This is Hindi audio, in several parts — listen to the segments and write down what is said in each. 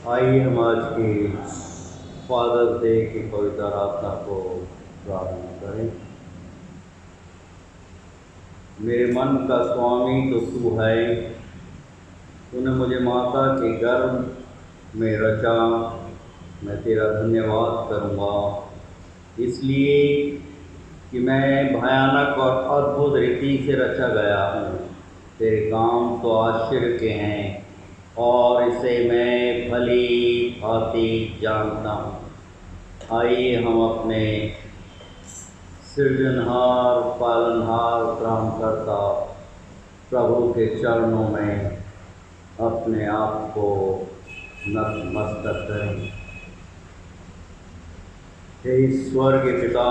आइए हम आज की फादर्स डे की पवित्र आराधना को प्रारंभ करें। मेरे मन का स्वामी तो तू है, तूने मुझे माता के गर्भ में रचा। मैं तेरा धन्यवाद करूँगा इसलिए कि मैं भयानक और अद्भुत रीति से रचा गया हूँ। तेरे काम तो आश्चर्य के हैं और इसे मैं भली भांति जानता हूँ। आइए हम अपने सृजनहार, पालनहार, त्राणकर्ता प्रभु के चरणों में अपने आप को नतमस्तक करें। हे स्वर्गीय पिता,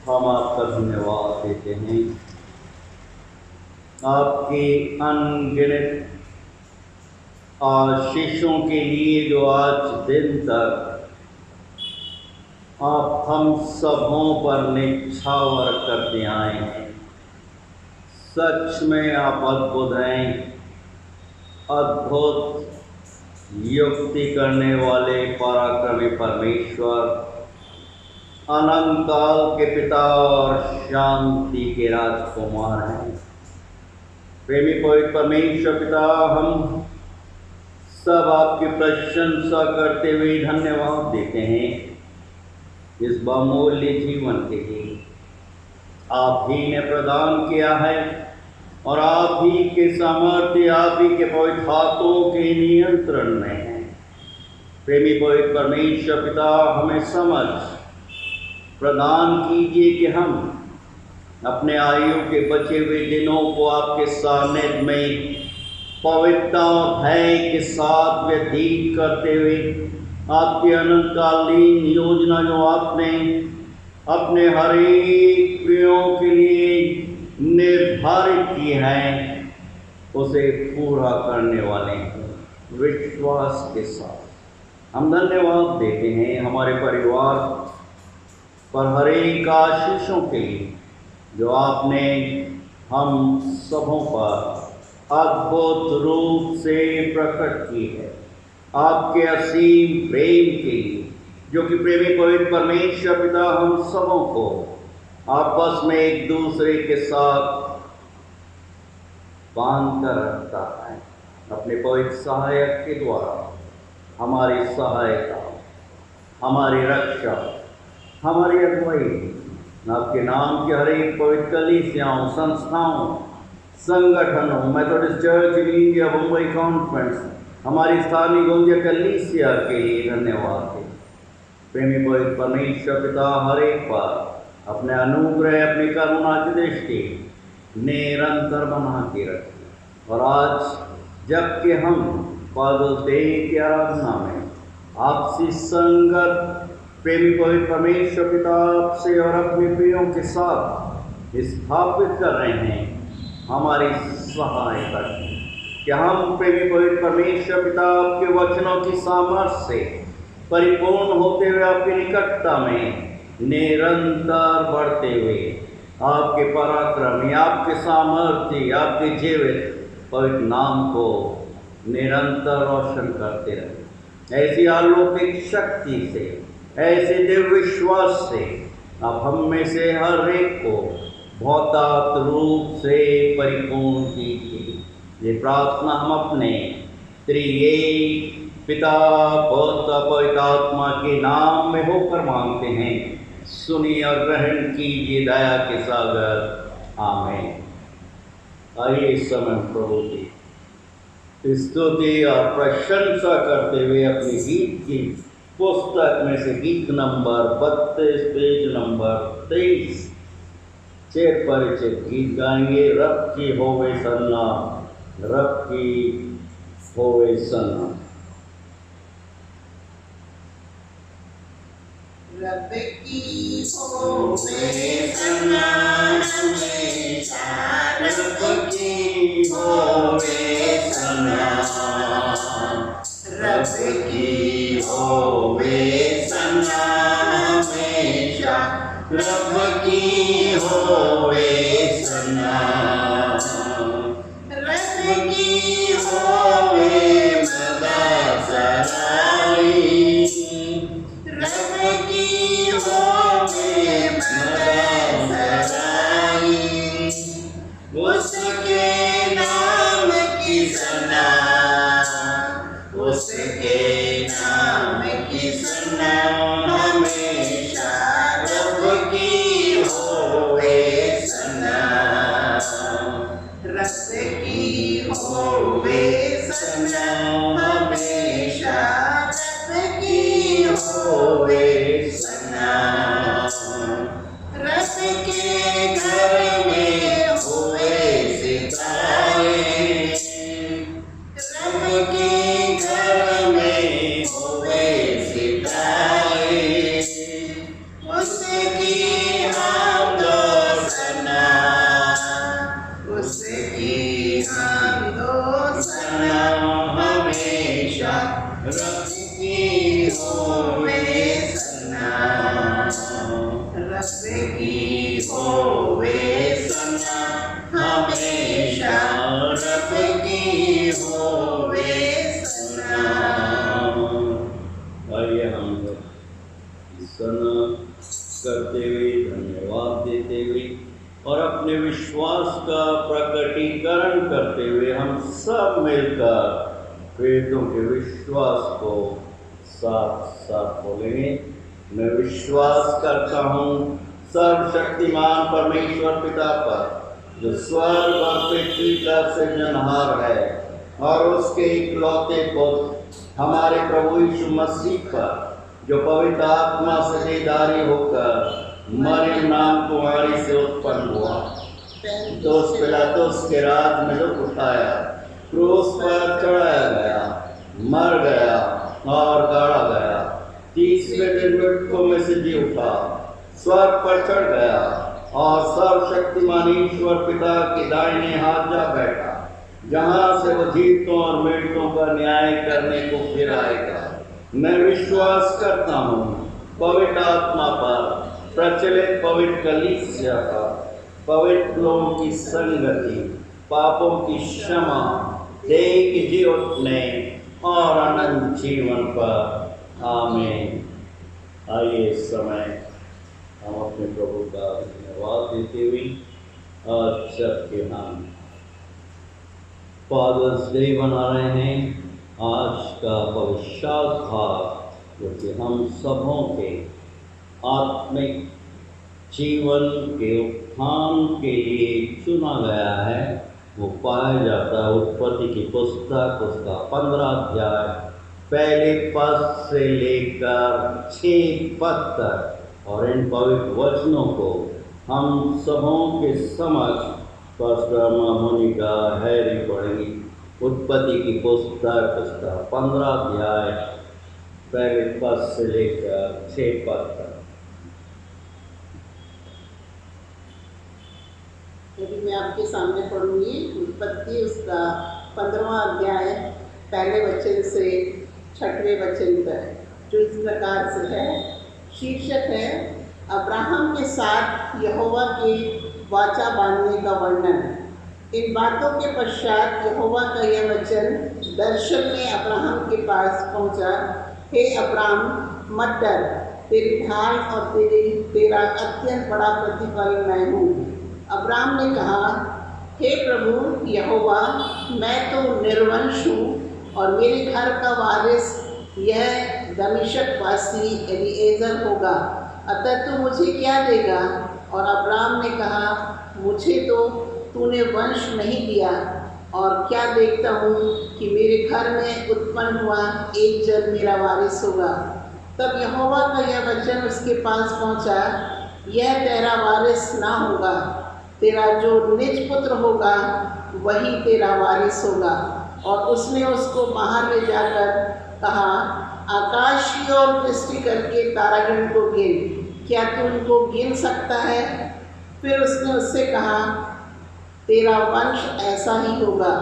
हम आपका धन्यवाद देते हैं आपकी अनगिनत आशीषों के लिए जो आज दिन तक आप हम सबों पर निछावर करते आए हैं। सच में आप अद्भुत हैं, अद्भुत युक्ति करने वाले पराक्रमी परमेश्वर, अनंत काल के पिता और शांति के राजकुमार हैं। प्रेमी पवित्र परमेश्वर पिता, हम सब आपकी प्रशंसा करते हुए धन्यवाद देते हैं इस बहुमूल्य जीवन के लिए। आप ही ने प्रदान किया है और आप ही के सामर्थ्य, आप ही के पवित्र हाथों के नियंत्रण में है। प्रेमी पवित्र परमेश्वर पिता, हमें समझ प्रदान कीजिए कि हम अपने आयु के बचे हुए दिनों को आपके सानिध्य में पवित्रता और भय के साथ व्यतीत करते हुए आपकी अनंतकालीन योजना जो आपने अपने हर एक प्रियों के लिए निर्धारित की है उसे पूरा करने वाले विश्वास के साथ हम धन्यवाद देते हैं हमारे परिवार पर हर एक आशीषों के लिए जो आपने हम सबों पर अद्भुत रूप से प्रकट की है। आपके असीम प्रेम के लिए जो कि प्रेमी पवित्र परमेश्वर पिता हम सबों को आपस में एक दूसरे के साथ बांध कर रखता है। अपने पवित्र सहायक के द्वारा हमारी सहायता, हमारी रक्षा, हमारी अगुवाई आपके नाम के हर एक पवित्र कलीसियाओं, संस्थाओं, संगठनों, Methodist church in India Mumbai conference, हमारी स्थानीय गौंदिया कलीसिया के लिए धन्यवाद है। प्रेमी पवित्र परमेश्वर पिता, हर एक पर अपने अनुग्रह, अपनी करुणा की दृष्टि निरंतर बना के रखें। और आज जबकि हम फादर्स डे की आराधना में आपसी संगत प्रेमी पवित्र परमेश्वर पिता आपसे और अपने प्रियों के साथ स्थापित कर रहे हैं, हमारी सहायता की कि हम प्रेमी पवित्र परमेश्वर पिता आपके वचनों की सामर्थ्य से परिपूर्ण होते हुए आपकी निकटता में निरंतर बढ़ते हुए आपके पराक्रम, आपके सामर्थ्य, आपके जीवित पवित्र नाम को निरंतर रोशन करते रहे। ऐसी अलौकिक शक्ति से, ऐसे दिव्य विश्वास से आप हम में से हर एक को भौतिक रूप से परिपूर्ण कीजिए। ये प्रार्थना हम अपने त्रिएक पिता, पुत्र, पवित्र आत्मा के नाम में होकर मांगते हैं। सुनिए और ग्रहण कीजिए दया के सागर। आमीन। आइए इस समय प्रभु की स्तुति और प्रशंसा करते हुए अपनी गीत की पुस्तक में से गीत नंबर 32, पेज नंबर 23 चेर परिचित गीत गाएंगे। रब की होवे सन्ना, रब की होवे सन्ना। रब की होवे सन्ना हमेशा, रब की होवे सन्ना, रब की होवे सन्ना हमेशा, रब की होवे सन्ना, रब की होवे उसके नाम की सना हमेशा रब की होवे सना, रब की होवे सना हमेशा रब की होवे सना। रब के घर में होवे सितारे, रब के घर में होवे सितारे, उसकी हमदो सना, उसकी हमदो सना हमेशा रब की होवे सना, रब की होवे सना हमेशा रब की होवे सना। आइए हम सना करते हुए, धन्यवाद देते हुए और अपने विश्वास का प्रकटीकरण करते हुए हम सब मिलकर वेदों के विश्वास को साथ साथ बोलेंगे। मैं विश्वास करता हूँ सर्वशक्तिमान परमेश्वर पिता पर, जो स्वर्ग और पृथ्वी का सृजनहार है, और उसके इकलौते पुत्र हमारे प्रभु यीशु मसीह पर, जो पवित्र आत्मा से देदारी होकर मरियम नाम कुमारी से उत्पन्न हुआ, दोष पिलातुस के राज में दुख उठाया, क्रूस पर चढ़ाया गया, मर गया और गाड़ा गया, तीसरे दिन मृतकों में से जी उठा, स्वर्ग पर चढ़ गया और सर्वशक्तिमान ईश्वर पिता के दाहिने हाथ जा बैठा, जहाँ से वो जीवितों और मृतकों का न्याय करने को फिर आएगा। मैं विश्वास करता हूँ पवित्र आत्मा पर, प्रचलित पवित्र कलीसिया पर, पवित्र लोगों की संगति, पापों की क्षमा, देह की जी उठने और अनंत जीवन पर। आमीन। आइए इस समय हम अपने प्रभु का धन्यवाद देते हुए आज सबके नाम फादर्स डे मना रहे हैं। आज का पवित्र भाग जो कि हम सबों के आत्मिक जीवन के उत्थान के लिए चुना गया है, वो पाया जाता है उत्पत्ति की पुस्तक उसका 15 अध्याय पहले पद से लेकर 6 पद तक। और इन पवित्र वचनों को हम सबों के समक्ष पास्टर मोनिका हैरी पढ़ेंगी। उत्पत्ति की पुस्तक उसका 15 अध्याय पहले पद से लेकर 6 पद तक। यदि मैं आपके सामने पढ़ूंगी उत्पत्ति उसका 15वां अध्याय पहले वचन से 6वें वचन तक, जो इस प्रकार से है। शीर्षक है अब्राहम के साथ यहोवा के वाचा बांधने का वर्णन। इन बातों के पश्चात यहोवा का यह वचन दर्शन में अब्राहम के पास पहुंचा, हे अब्राहम मत डर, तेरी ढाल और तेरा अत्यंत बड़ा प्रतिफल मैं हूँ। अब्राहम ने कहा, हे प्रभु यहोवा, मैं तो निर्वंश हूँ और मेरे घर का वारिस यह दमिश्क वासी एलीएजर होगा, अतः तू मुझे क्या देगा? और अब्राहम ने कहा, मुझे तो तूने वंश नहीं दिया, और क्या देखता हूँ कि मेरे घर में उत्पन्न हुआ एक जन मेरा वारिस होगा। तब यहोवा का यह वचन उसके पास पहुँचा, यह तेरा वारिस ना होगा, तेरा जो निज पुत्र होगा वही तेरा वारिस होगा। और उसने उसको बाहर ले जाकर कहा, आकाश की ओर दृष्टि करके तारागण को गिन, क्या तू उनको गिन सकता है? फिर उसने उससे कहा, तेरा वंश ऐसा ही होगा।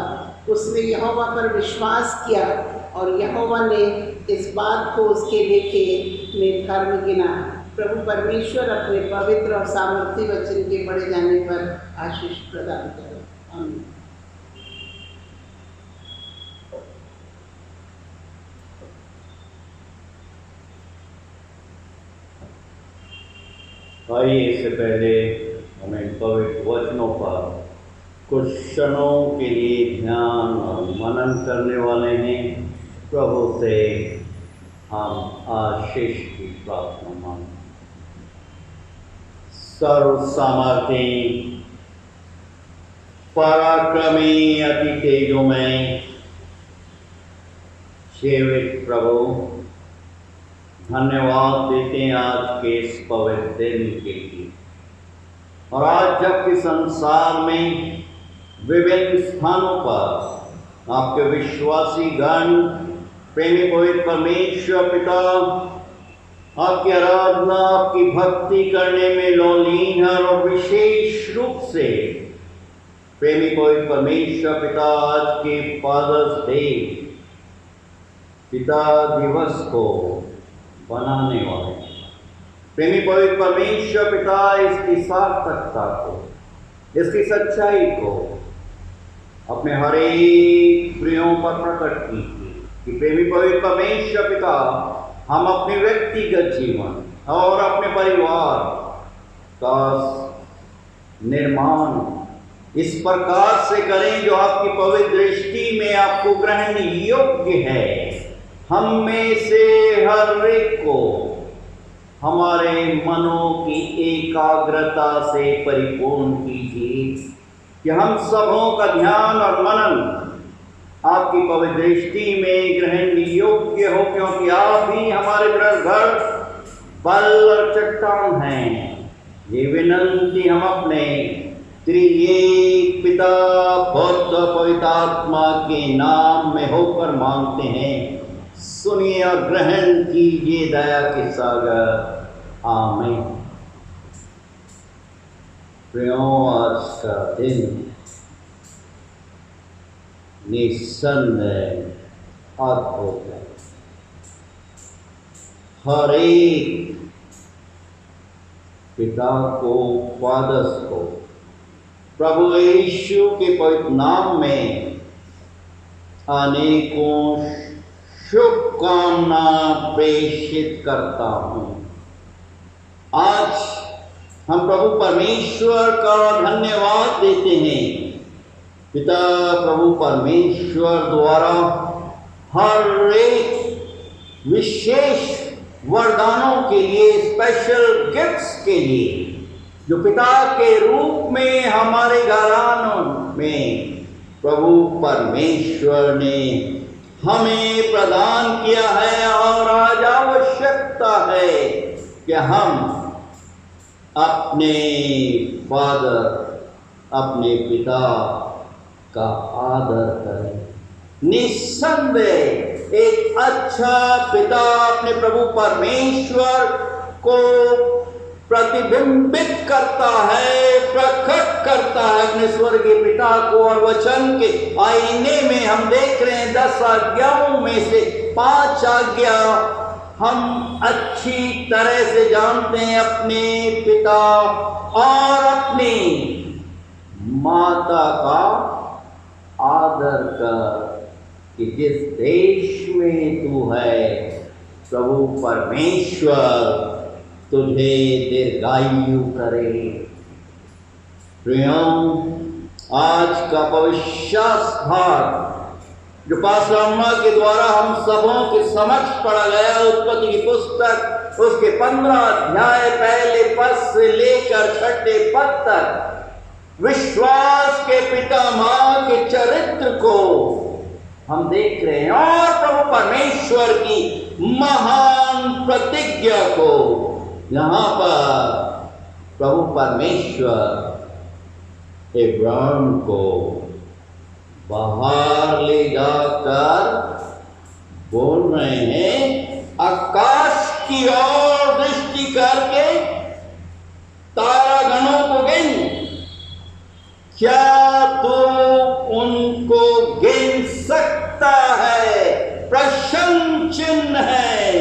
उसने यहोवा पर विश्वास किया और यहोवा ने इस बात को उसके लेखे में धर्म गिना। प्रभु परमेश्वर अपने पवित्र और सामर्थ्य वचन के पढ़े जाने पर आशीष प्रदान करे। आमीन। आइए इससे पहले हमें पवित्र वचनों पर कुछ क्षणों के लिए ध्यान और मनन करने वाले हैं। प्रभु से हम आशीष की प्रार्थना मांगते। सर्व सामर्थी, पराक्रमी, अति तेजोमय जीवित प्रभु, धन्यवाद देते हैं आज के इस पवित्र दिन के लिए। और आज जबकि संसार में विभिन्न स्थानों पर आपके विश्वासी गण प्रेमी पवित्र परमेश्वर पिता आपकी आराधना, आपकी भक्ति करने में लौलीन है, और विशेष रूप से प्रेमी पवित्र परमेश्वर पिता आज के फादर्स डे, पिता दिवस को बनाने वाले प्रेमी पवित्र परमेश्वर पिता इसकी सार्थकता को, इसकी सच्चाई को अपने हर एक प्रियों पर प्रकट कीजिए कि प्रेमी पवित्र परमेश्वर पिता हम अपने व्यक्तिगत जीवन और अपने परिवार का निर्माण इस प्रकार से करें जो आपकी पवित्र दृष्टि में आपको ग्रहण योग्य है। हम में से हर एक को हमारे मनों की एकाग्रता से परिपूर्ण कीजिए कि हम सबों का ध्यान और मनन आपकी पवित्र दृष्टि में ग्रहण योग्य हो, क्योंकि आप ही हमारे घर बल और चट्टान हैं। ये विनंती हम अपने त्रिएक पिता, पुत्र, पवित्र आत्मा के नाम में होकर मांगते हैं। सुनिए और ग्रहण कीजिए दया के सागर। आमीन। प्रियों, आज का दिन निस्संदेह अद्भुत है। हर एक पिता को, फादर्स को प्रभु यीशु के पवित्र नाम में अनेकों शुभकामना प्रेषित करता हूँ। आज हम प्रभु परमेश्वर का धन्यवाद देते हैं। पिता प्रभु परमेश्वर द्वारा हर एक विशेष वरदानों के लिए, स्पेशल गिफ्ट्स के लिए, जो पिता के रूप में हमारे घरानों में प्रभु परमेश्वर ने हमें प्रदान किया है। और आज आवश्यकता है कि हम अपने फादर, अपने पिता का आदर करें। निस्संदेह एक अच्छा पिता अपने प्रभु परमेश्वर को प्रतिबिंबित करता है, प्रकट करता है अपने स्वर्गीय पिता को। और वचन के आईने में हम देख रहे हैं 10 आज्ञाओं में से 5 आज्ञा हम अच्छी तरह से जानते हैं। अपने पिता और अपनी माता का आदर कर कि जिस देश में तू है प्रभु परमेश्वर तुझे दीर्घायु करे। प्रियों, आज का भविष्य भाग जो पास्टर अम्मा के द्वारा हम सबों के समक्ष पढ़ा गया, उत्पत्ति की पुस्तक उसके 15 अध्याय पहले पद से लेकर 6 पद तक विश्वास के पिता मां के चरित्र को हम देख रहे हैं, और प्रभु परमेश्वर की महान प्रतिज्ञा को। यहाँ पर प्रभु परमेश्वर इब्राहिम को बाहर ले जाकर बोल रहे हैं, आकाश की ओर दृष्टि करके तारागणों को गिन, क्या तू उनको गिन सकता है? प्रश्न चिन्ह है।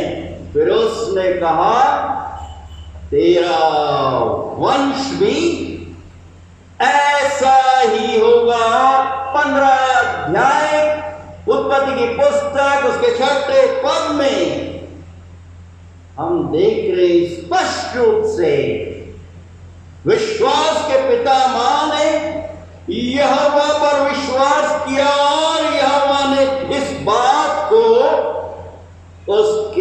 फिर उसने कहा, तेरा वंश भी ऐसा ही होगा। 15 अध्याय उत्पत्ति की पुस्तक उसके 6 पद में हम देख रहे स्पष्ट रूप से विश्वास के पिता मां ने यहोवा पर विश्वास किया, और यहोवा ने इस बात को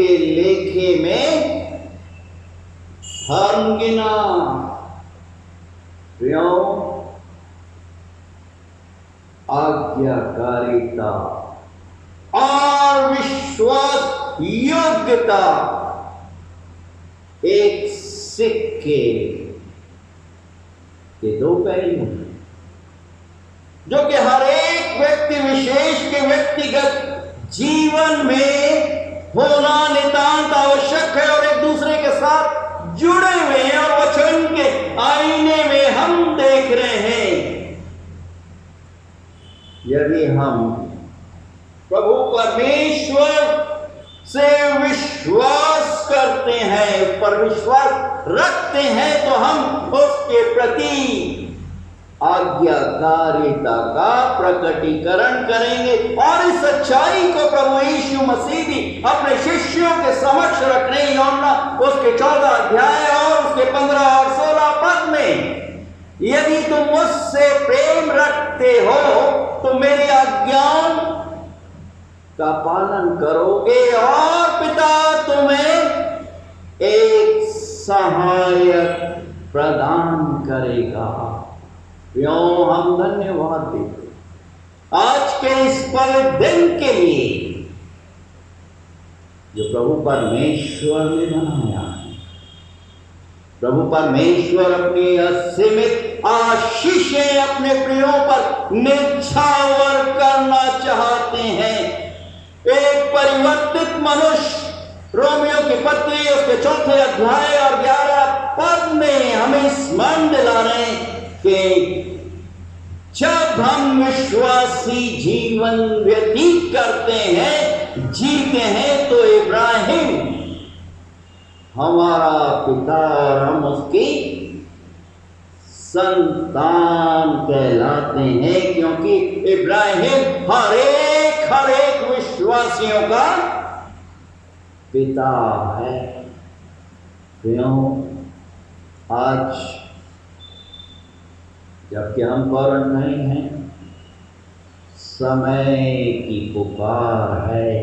के लेखे में धर्म गिना। प्रियो, आज्ञाकारिता और विश्वास योग्यता एक सिक्के के दो पहलू हैं, जो कि हर एक व्यक्ति विशेष के व्यक्तिगत जीवन में होना नितांत आवश्यक है और एक दूसरे के साथ जुड़े हुए हैं। और वचन के आईने में हम देख रहे हैं, यदि हम प्रभु परमेश्वर से विश्वास करते हैं, उस पर विश्वास रखते हैं, तो हम उसके प्रति आज्ञाकारिता का प्रकटीकरण करेंगे। और इस सच्चाई को प्रभु यीशु मसीह भी अपने शिष्यों के समक्ष रख रहे हैं। यूहन्ना उसके 14 अध्याय और उसके 15 और 16 पद में, यदि तुम मुझसे प्रेम रखते हो तो मेरी आज्ञाओं का पालन करोगे, और पिता तुम्हें एक सहायक प्रदान करेगा। क्यों हम धन्यवाद देते आज के इस पवित्र दिन के लिए जो प्रभु परमेश्वर ने बनाया है। प्रभु परमेश्वर अपनी असीमित आशीषें अपने प्रियों पर निछावर करना चाहते हैं। एक परिवर्तित मनुष्य, रोमियो की पत्री उसके 4 अध्याय और 11 पद में हमें स्मरण दिला रहे हैं कि जब हम विश्वासी जीवन व्यतीत करते हैं, जीते हैं, तो इब्राहिम हमारा पिता और हम उसकी संतान कहलाते हैं, क्योंकि इब्राहिम हर एक विश्वासियों का पिता है। क्यों आज जबकि हम क्वारंटाइन हैं, समय की पुकार है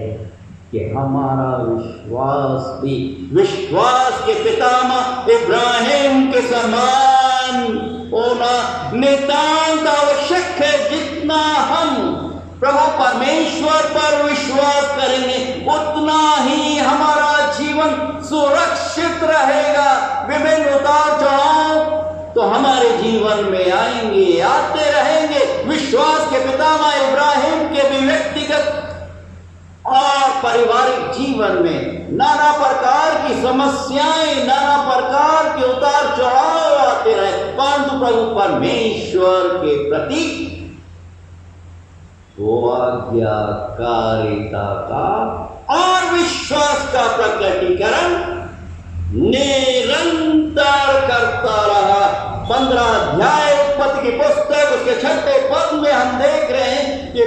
कि हमारा विश्वास भी विश्वास के पितामह इब्राहिम के समान होना नितांत आवश्यक है। जितना हम प्रभु परमेश्वर पर विश्वास करेंगे, उतना ही हमारा जीवन सुरक्षित रहेगा। विभिन्न उतार चढ़ाव तो हमारे जीवन में आएंगे, आते रहेंगे। विश्वास के पितामह इब्राहिम के भी व्यक्तिगत और पारिवारिक जीवन में नाना प्रकार की समस्याएं, नाना प्रकार के उतार चढ़ाव आते रहे, परंतु प्रभु परमेश्वर के प्रति वो आज्ञाकारिता का और विश्वास का प्रकटीकरण निरंतर करता रहा। 15 अध्याय उत्पत्ति की पुस्तक उसके 6 पद में हम देख रहे हैं कि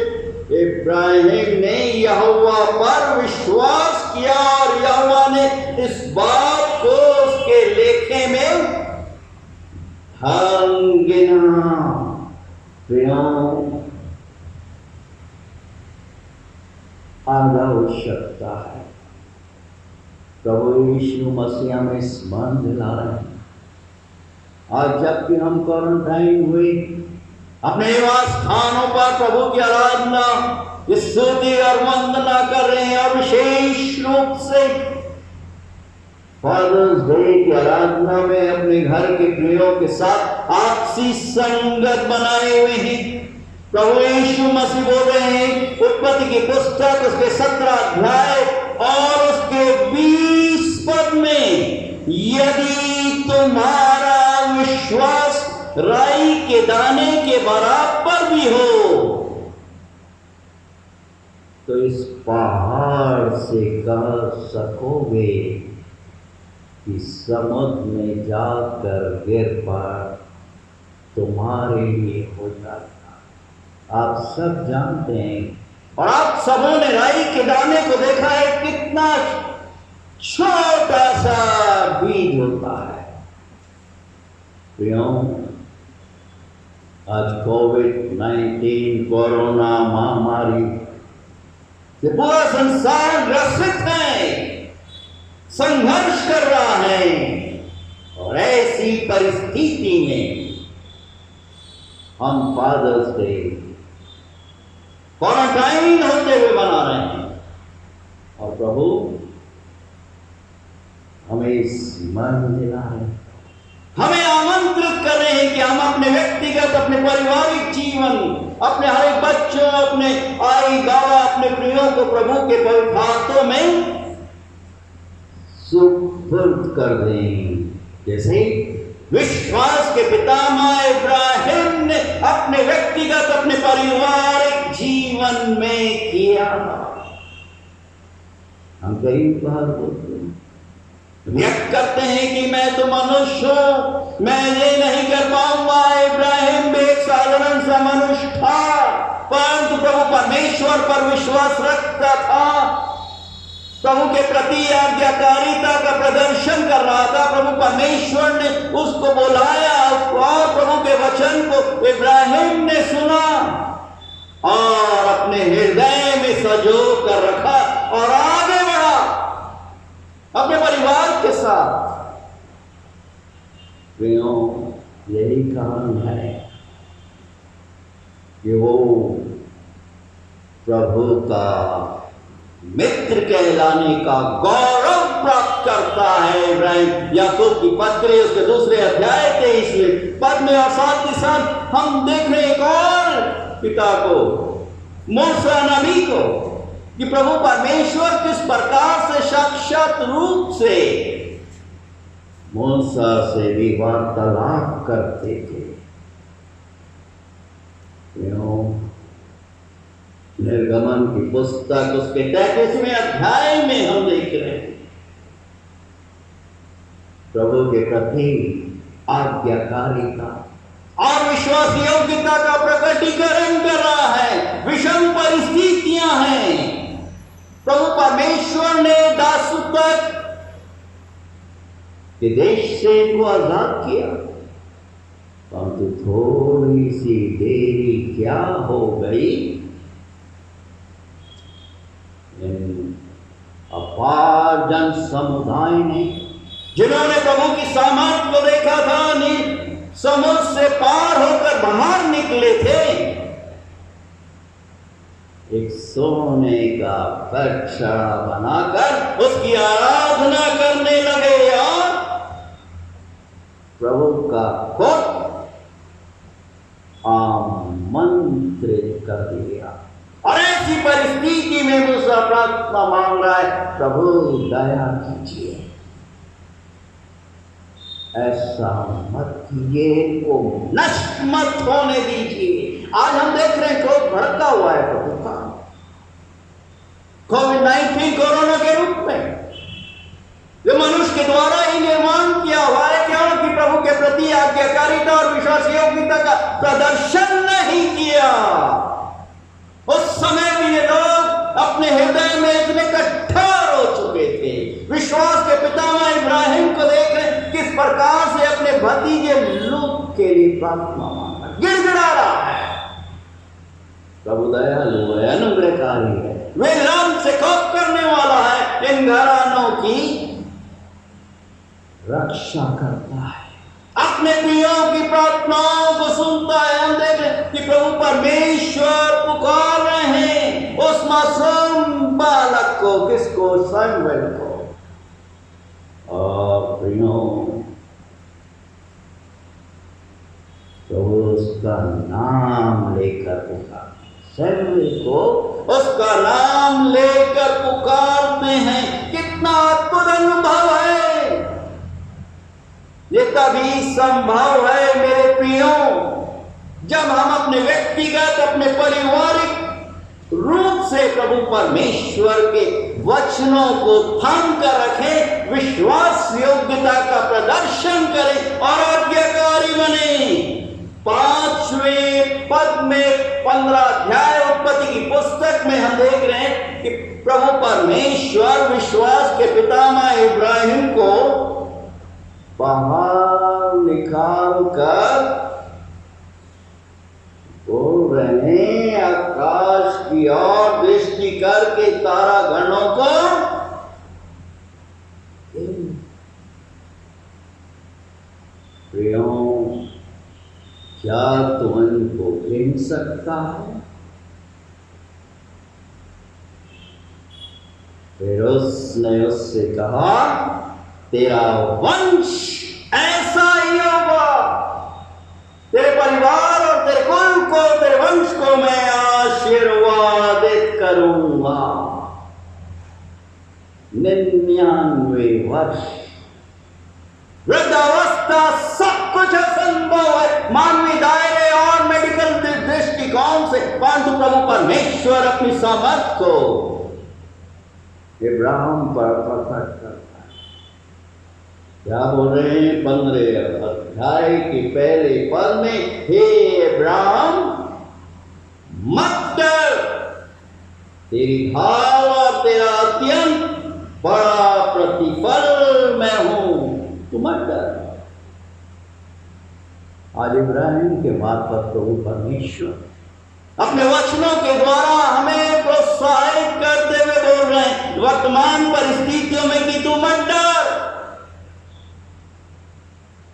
इब्राहिम ने यहोवा पर विश्वास किया और यहोवा ने इस बात को उसके लेखे में धर्म गिना। आवश्यकता है प्रभु यीशु मसीह में स्मरण दिला रहे हैं। आज जबकि हम क्वारंटाइन हुए, अपने निवास स्थानों पर प्रभु की आराधना, स्तुति और वंदना कर रहे हैं, और विशेष रूप से फादर्स डे की आराधना में अपने घर के प्रियों के साथ आपसी संगत बनाए हुए हैं। प्रभु यीशु मसीह बोल रहे हैं, उत्पत्ति की पुस्तक उसके 17 अध्याय और उसके 20 पद में, यदि तुम्हारा विश्वास राई के दाने के बराबर भी हो तो इस पहाड़ से कह सकोगे कि समुद्र में जाकर गिर पड़, तुम्हारे लिए हो जाता। आप सब जानते हैं और आप सबों ने राई के दाने को देखा है, कितना छोटा सा बीज होता है। क्यों आज कोविड-19 कोरोना महामारी से पूरा संसार ग्रसित है, संघर्ष कर रहा है, और ऐसी परिस्थिति में हम फादर्स डे क्वारंटाइन होते हुए मना रहे हैं। और प्रभु हमें स्मरण दिला रहे हैं, हमें आमंत्रित कर रहे हैं कि हम अपने व्यक्तिगत, अपने पारिवारिक जीवन, अपने हर एक बच्चों, अपने आई बाबा, अपने प्रियों को प्रभु के पवित्र हाथों में सुपुर्द कर दें, जैसे विश्वास के पितामह इब्राहिम ने अपने व्यक्तिगत, अपने पारिवारिक जीवन में किया। हम कई बार व्यक्त करते हैं कि मैं तो मनुष्य हूं, मैं ये नहीं कर पाऊंगा। इब्राहिम भी एक साधारण सा मनुष्य था, परंतु प्रभु परमेश्वर पर विश्वास रखता था, प्रभु के प्रति आज्ञाकारिता का प्रदर्शन कर रहा था। प्रभु परमेश्वर ने उसको बुलाया और प्रभु के वचन को इब्राहिम ने सुना और अपने हृदय में सजो कर रखा और आगे बढ़ा अपने परिवार के साथ। यही कारण है कि वो प्रभु का मित्र कहलाने का गौरव प्राप्त करता है। इब्राहिम याकूब की पत्री उसके 2 अध्याय 23 पद में, और साथ ही साथ हम देख रहे एक और पिता को, मूसा नबी को, कि प्रभु परमेश्वर किस प्रकार से साक्षात रूप से मूसा से भी वार्तालाप करते थे। निर्गमन की पुस्तक उसके 33वें अध्याय में हम देख रहे हैं प्रभु के प्रति आज्ञाकारिता और विश्वास योग्यता का प्रकटीकरण कर रहा है। विषम परिस्थितियां हैं, प्रभु परमेश्वर ने दासत्व के देश से इनको आजाद किया, परंतु थोड़ी सी देरी क्या हो गई, अपार जन समुदाय ने, जिन्होंने प्रभु की सामर्थ को देखा था, समुद्र से पार होकर बाहर निकले थे, एक सोने का बच्चा बनाकर उसकी आराधना करने लगे और प्रभु का खुद आमंत्रित कर दिया। और ऐसी परिस्थिति में दूसरा प्रार्थना मांग रहा है, प्रभु दया कीजिए, ऐसा मत कीजिए, इनको नष्ट मत होने दीजिए। आज हम देख रहे हैं क्रोध भड़का हुआ है प्रभु का, कोविड-19 कोरोना के रूप में, जो मनुष्य के द्वारा ही निर्माण किया हुआ है, क्योंकि प्रभु के प्रति आज्ञाकारिता और विश्वास योग्यता का प्रदर्शन नहीं किया। उस समय भी ये लोग अपने हृदय में इतने कट्टर हो चुके थे। विश्वास के पितामह इब्राहिम को देख रहे किस प्रकार से अपने भतीजे लूत के लिए प्रार्थना मांगा, गिड़गिड़ा रहा है। प्रभु दयालु है, अनुग्रहकारी है, विलंब से खौफ करने वाला है, इन घरानों की रक्षा करता है, अपने प्रियों की प्रार्थनाओं को सुनता है। हम देख रहे कि प्रभु परमेश्वर पुकार रहे हैं उस मासूम बालक को, किसको? सैमुएल को। और प्रियों, प्रभु उसका नाम लेकर पुकार, सैमुएल को उसका नाम लेकर पुकारते हैं। कितना अद्भुत अनुभव है! ये तभी संभव है मेरे प्रियो, जब हम अपने व्यक्तिगत, अपने पारिवारिक रूप से प्रभु परमेश्वर के वचनों को थाम कर रखें, विश्वास योग्यता का प्रदर्शन करें और आज्ञाकारी बने। 5वें पद में 15 अध्याय उत्पत्ति की पुस्तक में हम देख रहे हैं कि प्रभु परमेश्वर विश्वास के पितामह इब्राहिम को बाहर निकाल कर बोल रहे हैं, आकाश की ओर दृष्टि करके तारा गणों को प्रियों, क्या तू उनको गिन सकता है? फिर उसने उससे कहा, तेरा वंश ऐसा ही होगा, तेरे परिवार और तेरे कुल को, तेरे वंश को मैं आशीर्वादित करूंगा। 99 वर्ष वृद्धावस्था सब कुछ असंभव है मानवीय दायरे और मेडिकल दृष्टिकोण से, परंतु प्रभु परमेश्वर अपनी सामर्थ को इब्राहिम पर प्रकट करता है। क्या बोल रहे हैं 15 अध्याय के पहले पद में, हे इब्राहिम मत डर, तेरी ढाल और तेरा अत्यंत बड़ा प्रतिफल मैं हूं, तू मत डर। आज इब्राहिम के मार्फत प्रभु परमेश्वर अपने वचनों के द्वारा हमें प्रोत्साहित करते हुए बोल रहे हैं वर्तमान परिस्थितियों में कि तू मत डर।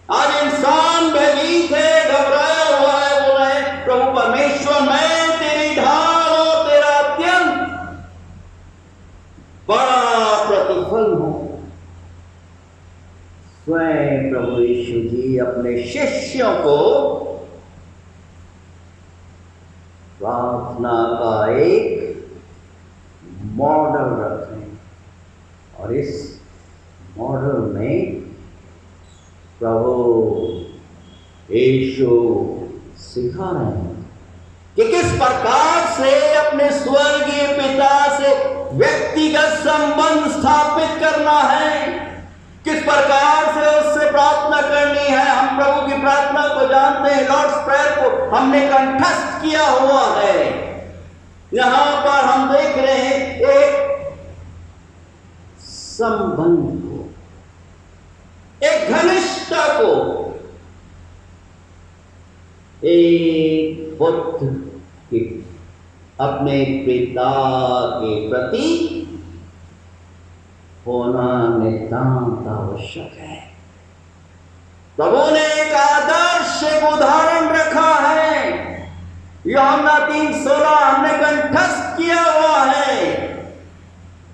आज इंसान भयभीत है, घबराया हुआ है, बोल रहे हैं प्रभु परमेश्वर मैं तेरी ढाल और तेरा अत्यंत बड़ा प्रतिफल हूं। स्वयं प्रभु यीशु जी अपने शिष्यों को प्रार्थना का एक मॉडल रखें और इस मॉडल में प्रभु यीशु सिखा रहे हैं कि किस प्रकार से अपने स्वर्गीय पिता से व्यक्तिगत संबंध स्थापित करना है, किस प्रकार से उससे प्रार्थना करनी है। हम प्रभु की प्रार्थना को जानते हैं, लॉर्ड्स प्रेयर को हमने कंठस्थ किया हुआ है। यहां पर हम देख रहे हैं एक संबंध को, एक घनिष्ठता को, एक पुत्र के अपने पिता के प्रति होना नितांत आवश्यक है। प्रभु ने एक आदर्श, एक उदाहरण रखा है, यूहन्ना 3:16 हमने कंठस्थ किया हुआ है।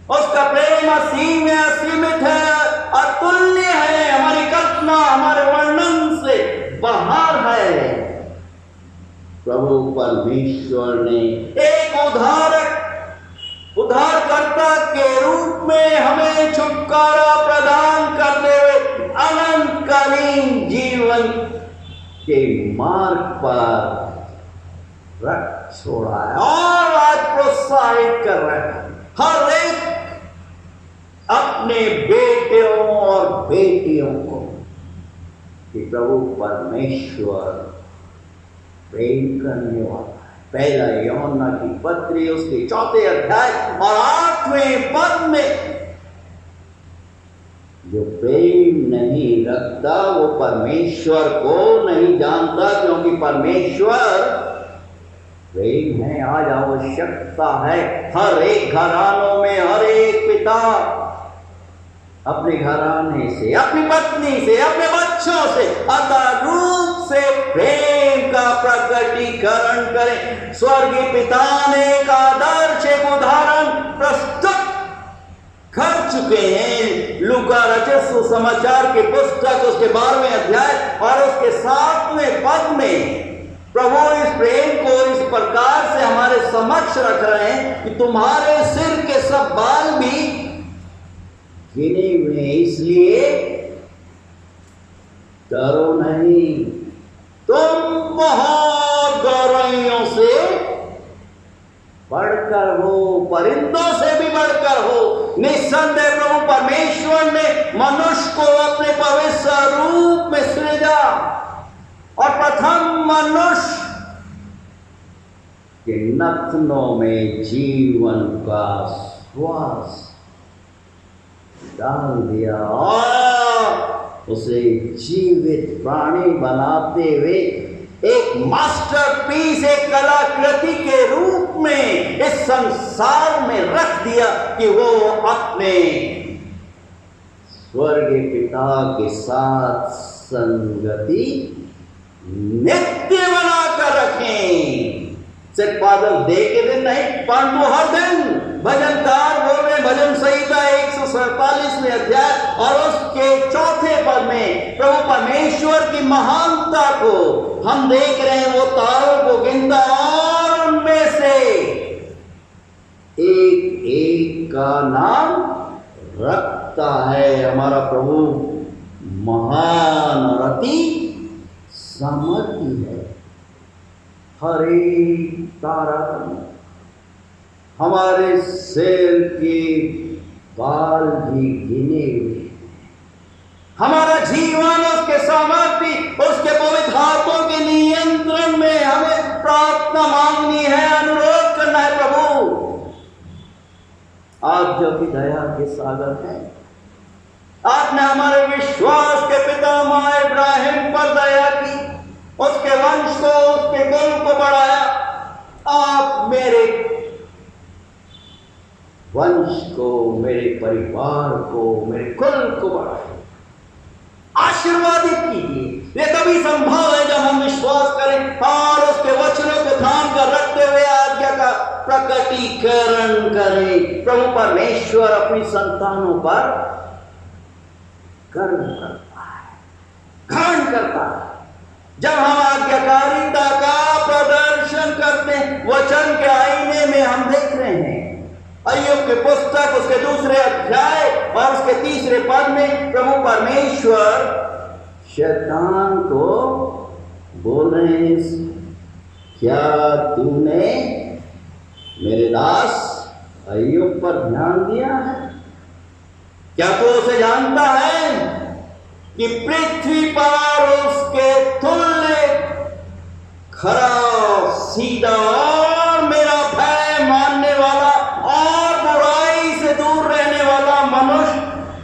उसका प्रेम असीम है, असीमित है, अतुल्य है, हमारी कल्पना हमारे वर्णन से बाहर है। प्रभु परमेश्वर ने एक उद्धारकर्ता के रूप में हमें छुटकारा प्रदान करते हुए अनंतकालीन जीवन के मार्ग पर रख छोड़ा है और आज प्रोत्साहित कर रहे हैं हर एक अपने बेटियों और बेटियों को कि प्रभु परमेश्वर प्रेम करने वाला है। पहला यूहन्ना की पत्री उसके 4 अध्याय और 8वें पद में, जो प्रेम नहीं रखता वो परमेश्वर को नहीं जानता, क्योंकि परमेश्वर प्रेम है। आज आवश्यकता है हर एक घरानों में, हर एक पिता अपने घराने से, अपनी पत्नी से, अपने बच्चों से अतः रूप से प्रेम का प्रकटीकरण करें। स्वर्गीय पिता ने एक आदर्श, एक उदाहरण प्रस्तुत कर चुके हैं। लूका रचित सुसमाचार की पुस्तक उसके 12वें अध्याय और उसके 7वें पद में प्रभु इस प्रेम को इस प्रकार से हमारे समक्ष रख रहे हैं कि तुम्हारे सिर के सब बाल भी गिने हुए, इसलिए डरो नहीं, तुम बहुत गौरवियों से बढ़कर हो, परिंदों से भी बढ़कर हो। निस्संदेह प्रभु परमेश्वर ने मनुष्य को अपने पवित्र रूप में सृजा और प्रथम मनुष्य के नथनों में जीवन का श्वास डाल दिया और उसे जीवित प्राणी बनाते हुए एक मास्टरपीस, एक कलाकृति के रूप में इस संसार में रख दिया कि वो अपने स्वर्गीय पिता के साथ संगति नित्य बनाकर रखें। सिर्फ फादर्स डे के दिन नहीं, परंतु हर दिन। भजनकार बोल रहे भजन संहिता 147वें अध्याय और उसके चौथे पद में प्रभु परमेश्वर की महानता को हम देख रहे हैं। वो तारों को गिनता और उनमें से एक एक का नाम रखता है। हमारा प्रभु महान और अति सामर्थी है। हर एक तारा हमारे सिर के बाल भी गिने हुए। हमारा जीवन उसके सामर्थ्य, उसके पवित्र हाथों के नियंत्रण में। हमें प्रार्थना मांगनी है, अनुरोध करना है। प्रभु आप जो कि दया के सागर हैं, आपने हमारे विश्वास के पिता मां इब्राहिम पर दया की, उसके वंश को, उसके कुल को बढ़ाया। आप मेरे वंश को, मेरे परिवार को, मेरे कुल को बढ़ाए, आशीर्वादित कीजिए। ये तभी संभव है जब हम विश्वास करें और उसके वचनों को थाम कर रखते हुए आज्ञा का प्रकटीकरण करें। प्रभु परमेश्वर अपनी संतानों पर गर्व करता है, घमंड करता है। जब हम आज्ञाकारिता का प्रदर्शन करते हैं, वचन के आईने में हम देख रहे हैं अय्यूब की पुस्तक उसके 2 अध्याय और उसके 3 पद में प्रभु परमेश्वर शैतान को बोल रहे हैं, क्या तूने मेरे दास अय्यूब पर ध्यान दिया है? क्या तू उसे जानता है कि पृथ्वी पर उसके तुल्य खरा, सीधा और मेरा भय मानने वाला और बुराई से दूर रहने वाला मनुष्य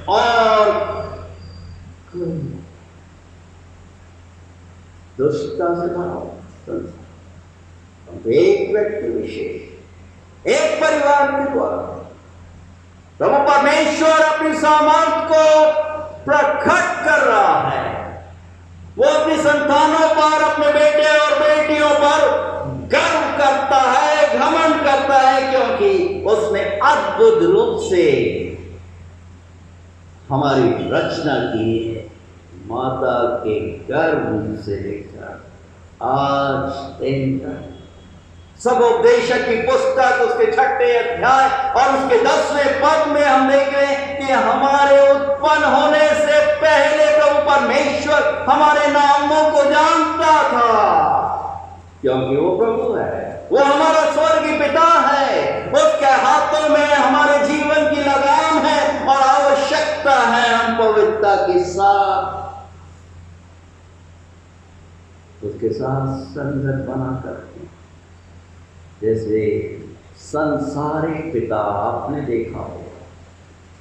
और दुष्टता से भरा एक व्यक्ति विशेष, एक परिवार के द्वारा प्रभु परमेश्वर अपनी सामर्थ को प्रकट कर रहा है। वो अपनी संतानों पर, अपने बेटे और बेटियों पर गर्व करता है, घमंड करता है, क्योंकि उसने अद्भुत रूप से हमारी रचना की है। माता के गर्भ से लेकर आज दिन तक सब उपदेशक की पुस्तक उसके 6 अध्याय और उसके 10वें पद में हम देख रहे हैं कि हमारे उत्पन्न होने से पहले प्रभु परमेश्वर हमारे नामों को जानता था, क्योंकि वो प्रभु है, वो हमारा स्वर्गीय पिता है। उसके हाथों में हमारे जीवन की लगाम है और आवश्यकता है हम पवित्रता के साथ उसके साथ संगत बनाकर, जैसे संसारिक पिता आपने देखा हो,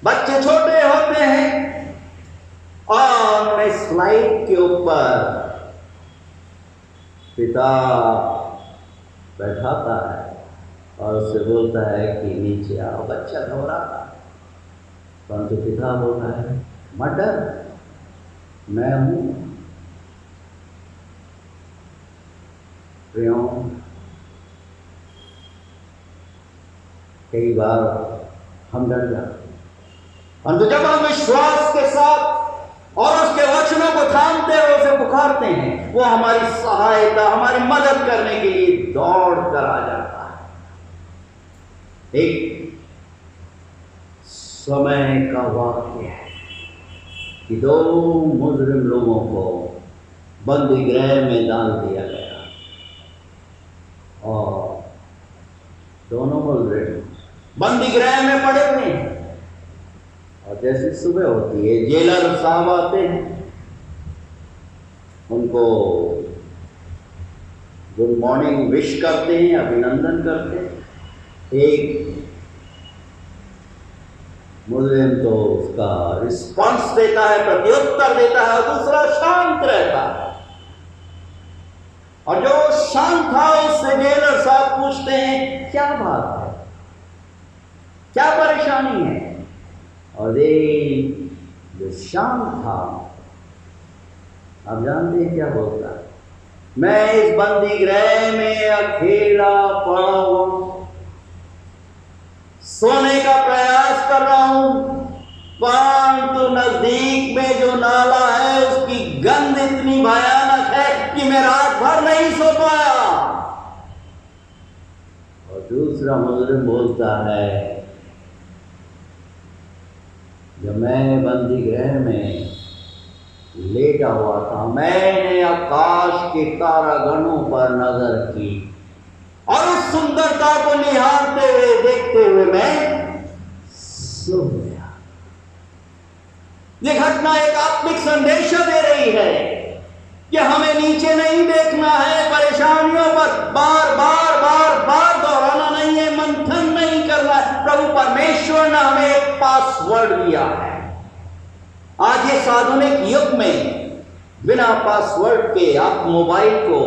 बच्चे छोटे होते हैं और उन्हें स्लाइड के ऊपर पिता बैठाता है और उससे बोलता है कि नीचे आओ। बच्चा घबराता है, परंतु पिता बोलता है मत डर, मैं हूं। प्रियों, कई बार हम डर जाते हैं, परंतु जब हम विश्वास के साथ और उसके वचनों को थामते हुए उसे पुकारते हैं, वो हमारी सहायता, हमारी मदद करने के लिए दौड़ कर आ जाता है। एक समय का वाक्य है कि 2 मुजरिम लोगों को बंदी गृह में डाल दिया गया और दोनों मुजरिम बंदी गृह में पड़े हुए हैं। और जैसे सुबह होती है, जेलर साहब आते हैं, उनको गुड मॉर्निंग विश करते हैं, अभिनंदन करते हैं। एक मुजरिम तो उसका रिस्पॉन्स देता है, प्रत्युत्तर देता है, और दूसरा शांत रहता है। और जो शांत था उससे जेलर साहब पूछते हैं क्या बात है, क्या परेशानी है? और जो शांत था आप जानते हैं क्या बोलता है? मैं इस बंदी गृह में अकेला पड़ा हूं, सोने का प्रयास कर रहा हूं, परंतु नजदीक में जो नाला है उसकी गंध इतनी भयानक है कि मैं रात भर नहीं सो पाया। और दूसरा मुजरिम बोलता है, जब मैं बंदी गृह में लेटा हुआ था, मैंने आकाश के तारागणों पर नजर की और उस सुंदरता को निहारते हुए देखते हुए मैं सो गया। ये घटना एक आत्मिक संदेश दे रही है कि हमें नीचे नहीं देखना है, परेशानियों पर बार बार बार बार दोहराना नहीं है, मंथन नहीं करना है। प्रभु परमेश्वर ने हमें एक पासवर्ड दिया है। आज ये आधुनिक युग में बिना पासवर्ड के आप मोबाइल को,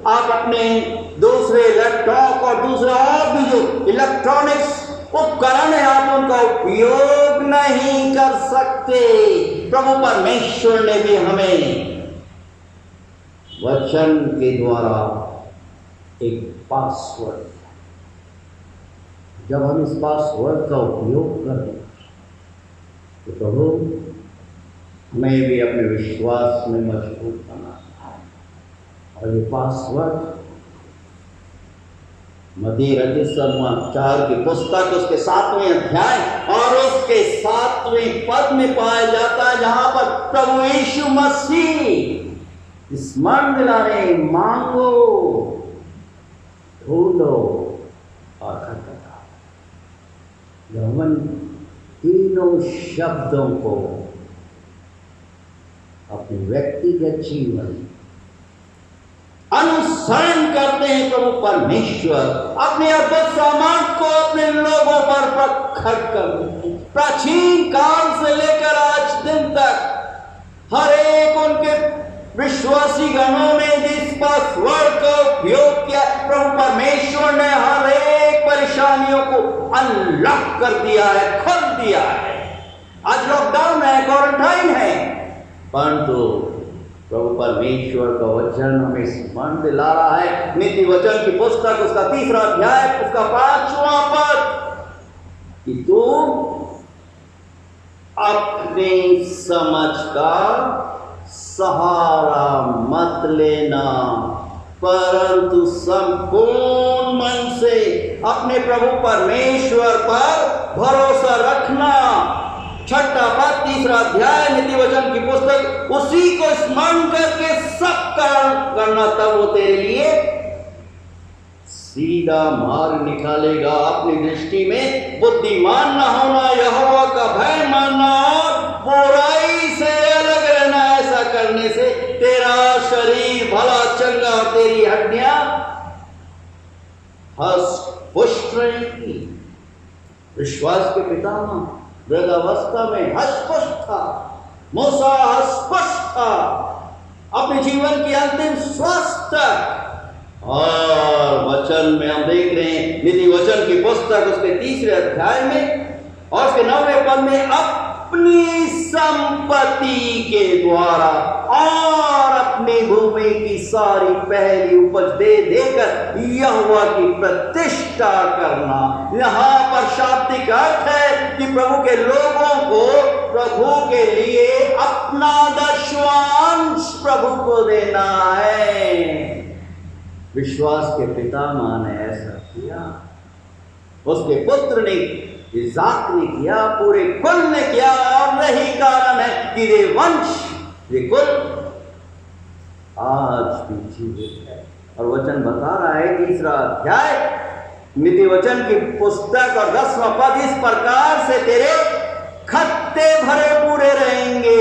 आप अपने दूसरे लैपटॉप और दूसरा और भी जो इलेक्ट्रॉनिक्स उपकरण है आप उनका उपयोग नहीं कर सकते। प्रभु परमेश्वर ने भी हमें वचन के द्वारा एक पासवर्ड, जब हम इस पासवर्ड का उपयोग करें तो प्रभु हमें भी अपने विश्वास में मजबूत बनाना है। और ये पासवर्ड मत्ती रचित समाचार की पुस्तक उसके 7वें अध्याय और उसके 7वें पद में पाया जाता है, जहां पर प्रभु यीशु मसीह स्मरण दिलाने, मांगो, ढूंढो और खटखटाओ। जब हम तीनों शब्दों को अपने व्यक्तिगत जीवन अनुसरण करते हैं, प्रभु परमेश्वर अपने अद्भुत सामर्थ को अपने लोगों पर प्रकट करते हैं। प्राचीन काल से लेकर आज दिन तक हर एक उनके विश्वासी गणों ने जिस पासवर्ड का उपयोग किया, प्रभु परमेश्वर ने हर एक परेशानियों को अनलॉक कर दिया है, खोल दिया है। आज लॉकडाउन है, क्वारंटाइन है, परंतु प्रभु परमेश्वर का वचन हमें स्मरण दिला रहा है। नीति वचन की पुस्तक उसका 3रा अध्याय उसका 5वां पद कि तू अपनी समझ का सहारा मत लेना, परंतु संपूर्ण मन से अपने प्रभु परमेश्वर पर भरोसा रखना। 6ठा पद 3रा अध्याय नीति वचन की पुस्तक, उसी को स्मरण करके सब काम करना, तब वो तेरे लिए सीधा मार्ग निकालेगा। अपनी दृष्टि में बुद्धिमान न होना, यहोवा का भय मानना और बुराई से अलग रहना। ऐसा करने से तेरा शरीर भला चंगा और तेरी हड्डियां हष्ट पुष्ट रहेंगी। विश्वास के पितामह वृद्धावस्था में हष्ट-पुष्ट था, मूसा हष्ट-पुष्ट था, अपने जीवन की अंतिम श्वास तक। और वचन में हम देख रहे हैं नीति वचन की पुस्तक उसके 3रे अध्याय में और उसके 9वें पद में, अपनी संपत्ति के द्वारा और अपनी भूमि की सारी पहली उपज दे देकर यहोवा की प्रतिष्ठा करना। यहाँ पर शाब्दिक अर्थ है कि प्रभु के लोगों को प्रभु के लिए अपना 10वां प्रभु को देना है। विश्वास के पितामह ने ऐसा किया, उसके पुत्र ने इज़ाक ने किया, पूरे कुल ने किया, और यही कारण है कि ये वंश, ये कुल आज भी जीवित है। और वचन बता रहा है 3रा अध्याय नीति वचन की पुस्तक और 10वां पद, इस प्रकार से तेरे खत्ते भरे पूरे रहेंगे।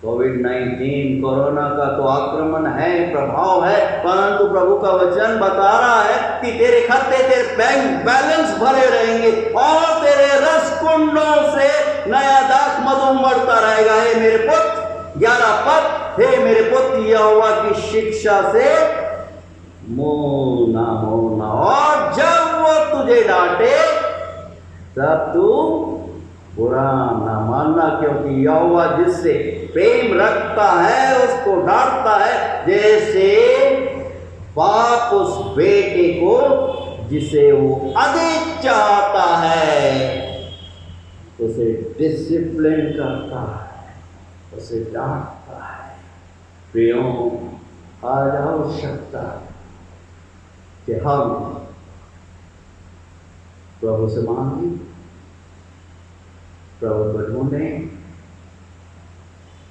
कोविड-19 कोरोना का तो आक्रमण है, प्रभाव है, परंतु प्रभु का वचन बता रहा है कि तेरे खत्ते, तेरे बैंक बैलेंस भरे रहेंगे और तेरे रस कुंडों से नया दाख मधु बढ़ता रहेगा। हे मेरे पुत्र, 11 पद, हे मेरे पुत्र, यहोवा की शिक्षा से मुंह ना मोड़ना, और जब वो तुझे डांटे तब तू बुरा ना मानना, क्योंकि यहोवा जिससे प्रेम रखता है उसको डांटता है, जैसे बाप उस बेटे को जिसे वो अधिक चाहता है उसे डिसिप्लिन करता है, उसे डांटता है। प्रियो, आज आवश्यकता कि हम प्रभु से मांगे, प्रभु को ढूंढें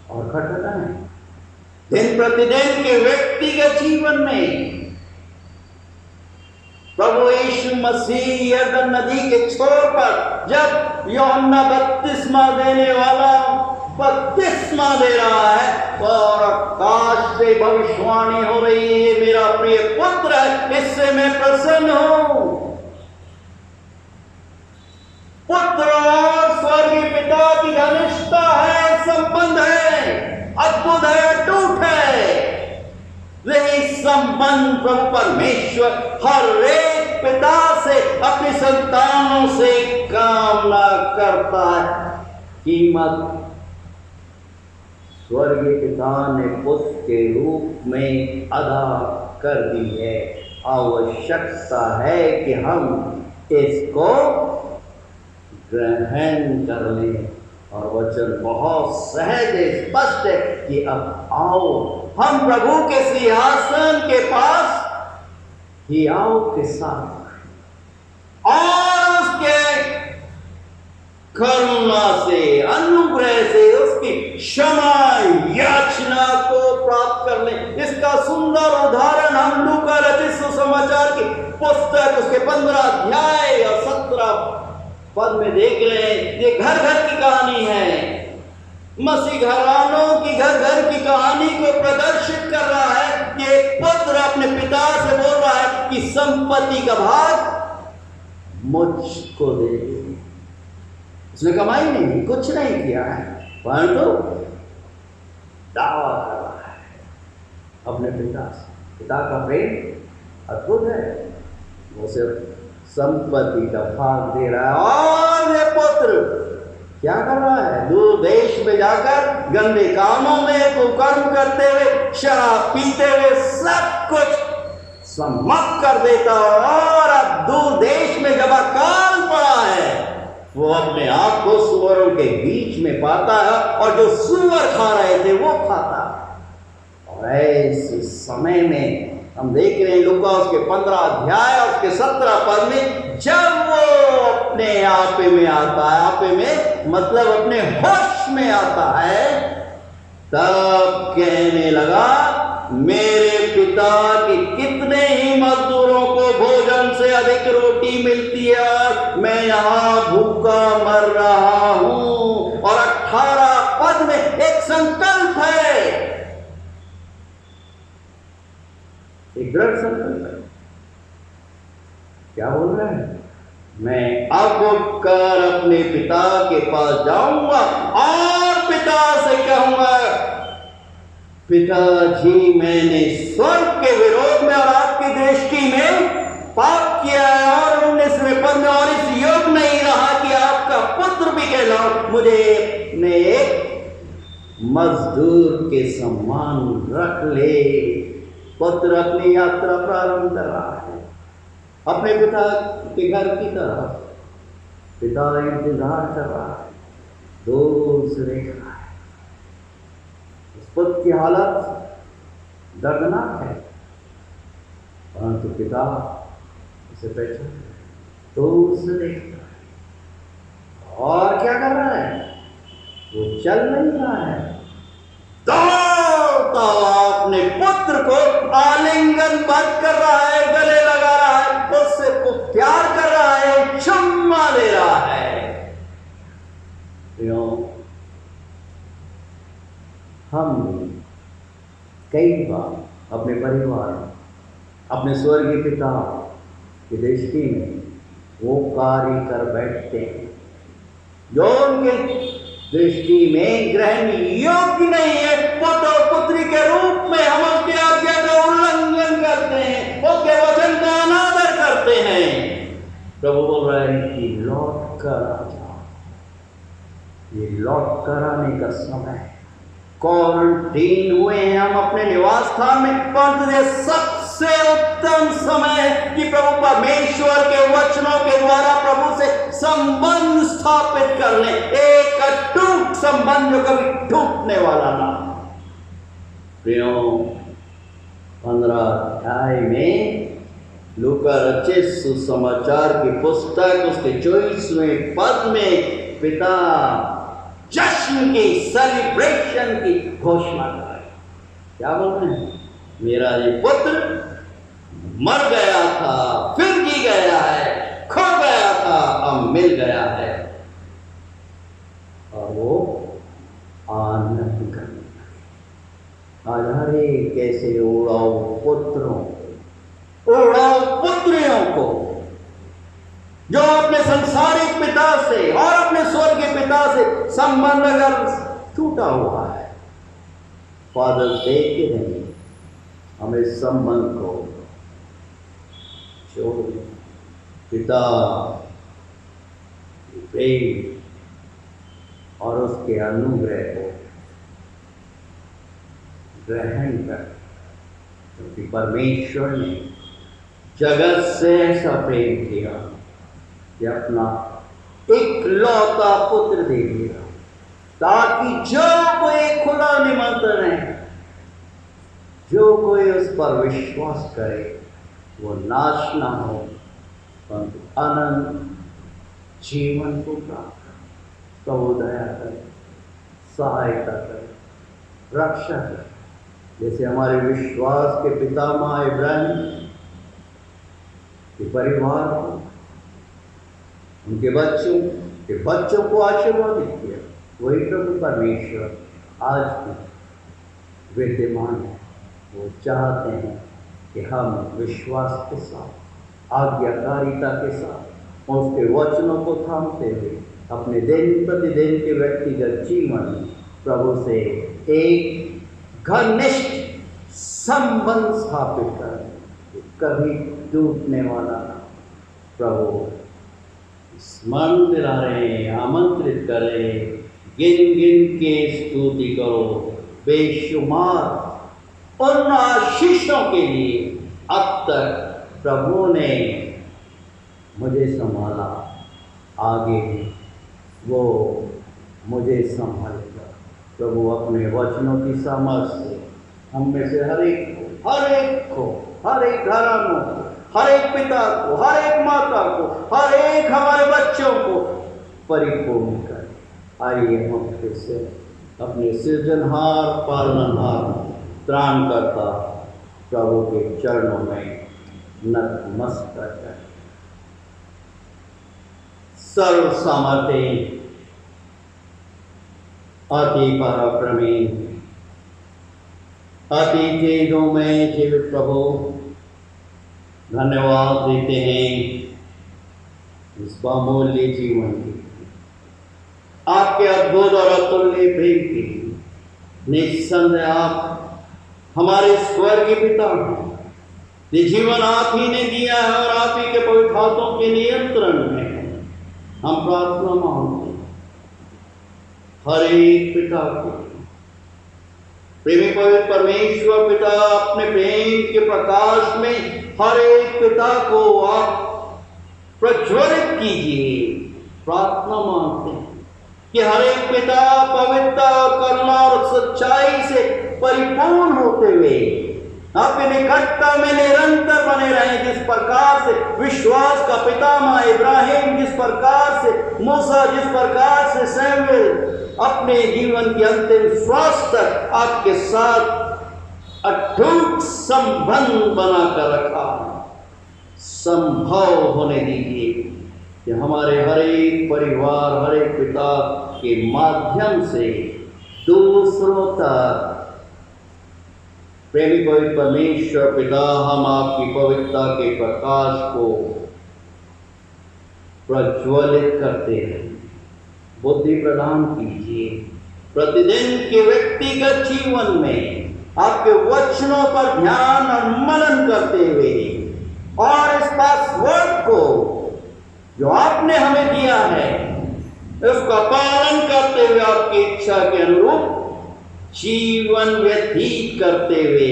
और खटखटाएं। दिन प्रतिदिन के व्यक्तिगत जीवन में प्रभु यीशु मसीह यरदन नदी के छोर पर जब यूहन्ना बपतिस्मा देने वाला बपतिस्मा दे रहा है और आकाश से भविष्यवाणी हो रही है, ये मेरा प्रिय पुत्र है, इससे मैं प्रसन्न हूं। पुत्र और स्वर्गीय पिता की घनिष्ठता है, संबंध है, अद्भुत है, अटूट है। यही संबंध प्रभु परमेश्वर हर एक पिता से अपनी संतानों से कामना करता है। कीमत स्वर्गीय पिता ने पुत्र के रूप में अदा कर दी है। आवश्यकता है कि हम इसको ग्रहण कर लें। और वचन बहुत सहज स्पष्ट है कि अब आओ हम प्रभु के सिंहासन के पास ही आओ के साथ और उसके करुणा से, अनुग्रह से उसकी क्षमा याचना को प्राप्त कर लें। इसका सुंदर उदाहरण हम लूका रचित सुसमाचार की पुस्तक उसके 15 अध्याय और 17 पद में देख रहे हैं। ये घर घर की कहानी है, मसीह घरानों की घर घर की कहानी को प्रदर्शित कर रहा है। ये पुत्र अपने पिता से बोल रहा है कि संपत्ति का भाग मुझको दे। उसने कमाई नहीं, कुछ नहीं किया है, परंतु दावा कर रहा है अपने पिता से। पिता का प्रेम अद्भुत है, वो सिर्फ संपत्ति का भाग दे रहा है। और ये पुत्र क्या कर रहा है? दूर देश में जाकर गंदे कामों में कुकर्म करते हुए, शराब पीते हुए सब कुछ समाप्त कर देता है। और अब दूर देश में जब अकाल पड़ा है, वो अपने आप को सुअरों के बीच में पाता है और जो सुअर खा रहे थे वो खाता। और ऐसे समय में हम देख रहे हैं लूका उसके 15 अध्याय और उसके 17 पद में, जब वो अपने आपे में आता है, आपे में मतलब अपने होश में आता है, तब कहने लगा, मेरे पिता के कितने ही मजदूरों को भोजन से अधिक रोटी मिलती है और मैं यहां भूखा मर रहा हूं। और 18 पद में एक संकल्प है, एक दृढ़ संकल्प है। क्या बोल रहा है? मैं अब उठकर अपने पिता के पास जाऊंगा और पिता से कहूंगा, पिताजी, मैंने स्वर्ग के विरोध में और आपकी दृष्टि में पाप किया है और 19वें पद में और इस योग नहीं रहा कि आपका पुत्र भी कहलाऊं। मुझे अपने एक मजदूर के समान रख ले। पुत्र अपनी यात्रा प्रारंभ कर रहा है अपने पिता के घर की तरफ। पिता इंतजार कर रहा है, दूर से देख रहा है। उस पुत्र की हालत दर्दनाक है, परंतु पिता उसे पहचान दूर से देखता है। और क्या कर रहा है? वो चल नहीं रहा है, दौड़ता हुआ अपने पुत्र को आलिंगन बंद कर रहा है, गले लगा रहा है, उससे प्यार कर रहा है, चुम्मा ले रहा है। हम कई बार अपने परिवार, अपने स्वर्गीय पिता की दृष्टि में वो कार्य कर बैठते हैं जो उनके दृष्टि में ग्रहण योग्य नहीं है। पुत्र और पुत्री के रूप में हम उसके आज्ञा का उल्लंघन करते हैं, उसके वचन का अनादर करते हैं। प्रभु बोल रहे हैं कि लौट कर आ जाओ, ये लौट कर आने का समय है। क्वारंटीन हुए हैं हम अपने निवास स्थान में, परंतु ये सबसे उत्तम समय है कि प्रभु परमेश्वर के वचनों के द्वारा प्रभु से संबंध स्थापित कर लें, एक अटूट संबंध जो कभी टूटने वाला ना। प्रियो, 15 अध्याय में लूका रचित सुसमाचार की पुस्तक उसके 24वें पद में पिता जश्न की, सेलिब्रेशन की घोषणा करे। क्या बोल रहे हैं? मेरा ये पुत्र मर गया था, फिर जी गया है, खो गया था, अब मिल गया है। और वो आनंद करने लगे। आज हर एक ऐसे उड़ाऊ पुत्रों, उड़ाऊ पुत्रियों को जो अपने संसारिक पिता से और अपने स्वर्गीय पिता से संबंध अगर टूटा हुआ है, फादर्स डे के दिन हमें संबंध को जोड़ पिता प्रेम और उसके अनुग्रह को ग्रहण कर, क्योंकि परमेश्वर ने जगत से ऐसा प्रेम किया कि अपना इकलौता पुत्र दे दिया, ताकि जो कोई खुला निमंत्रण है, जो कोई उस पर विश्वास करे, वो नाश ना हो, परंतु अनंत जीवन को प्राप्त करे। प्रभु दया करे, सहायता करे, रक्षा करे। जैसे हमारे विश्वास के पितामह इब्राहिम के परिवार को, उनके बच्चों को आशीर्वादित किया, वही प्रभु परमेश्वर आज भी विद्यमान है। वो चाहते हैं कि हम विश्वास के साथ, आज्ञाकारिता के साथ, उसके वचनों को थामते हुए अपने दिन प्रतिदिन के व्यक्तिगत जीवन में प्रभु से एक घनिष्ठ संबंध स्थापित करें, कभी टूटने वाला ना। प्रभु स्मरण दिला रहे हैं, आमंत्रित करें, गिन गिन के स्तुति करो, बेशुमार उन आशीषों के लिए अब तक प्रभु ने मुझे संभाला, आगे वो मुझे संभालेगा। प्रभु अपने वचनों की सामर्थ्य से हम में से हर एक को, हर एक घरानों को, हर एक पिता को, हर एक माता को, हर एक हमारे बच्चों को परिपूर्ण करें। आइए हम फिर से अपने सृजनहार, पालनहार, त्राणकर्ता प्रभु के चरणों में नतमस्तक करें। सर्व सामर्थ्य, अति पराक्रमी, अति तेजों में जीवित प्रभु, धन्यवाद देते हैं इस बहुमूल्य जीवन की, आपके अद्भुत और अतुल्य प्रेम की। निस्संदेह आप हमारे स्वर्गीय पिता हैं। ये जीवन आप ही ने दिया है और आप ही के पवित्र हाथों के नियंत्रण में है। हम प्रार्थना मांगते हैं हर एक पिता को, प्रेमी पवित्र परमेश्वर पिता, अपने प्रेम के प्रकाश में हर एक पिता को आप प्रज्वलित कीजिए। प्रार्थना मांगते हैं कि हर एक पिता पवित्रता और करुणा और सच्चाई से परिपूर्ण होते हुए आपके निकटता में निरंतर बने रहें। जिस प्रकार से विश्वास का पितामह इब्राहिम, जिस प्रकार से मूसा, जिस प्रकार से शमूएल अपने जीवन की अंतिम श्वास तक आपके साथ अटूट संबंध बनाकर रखा, संभव होने दीजिए कि हमारे हर एक परिवार, हर एक पिता के माध्यम से दूसरों तक प्रेमी पवित्र परमेश्वर पिता, हम आपकी पवित्रता के प्रकाश को प्रज्वलित करते हैं। बुद्धि प्रदान कीजिए प्रतिदिन के व्यक्तिगत जीवन में आपके वचनों पर ध्यान और मनन करते हुए और इस पासवर्ड को जो आपने हमें दिया है, उसका पालन करते हुए आपकी इच्छा के अनुरूप जीवन व्यतीत करते हुए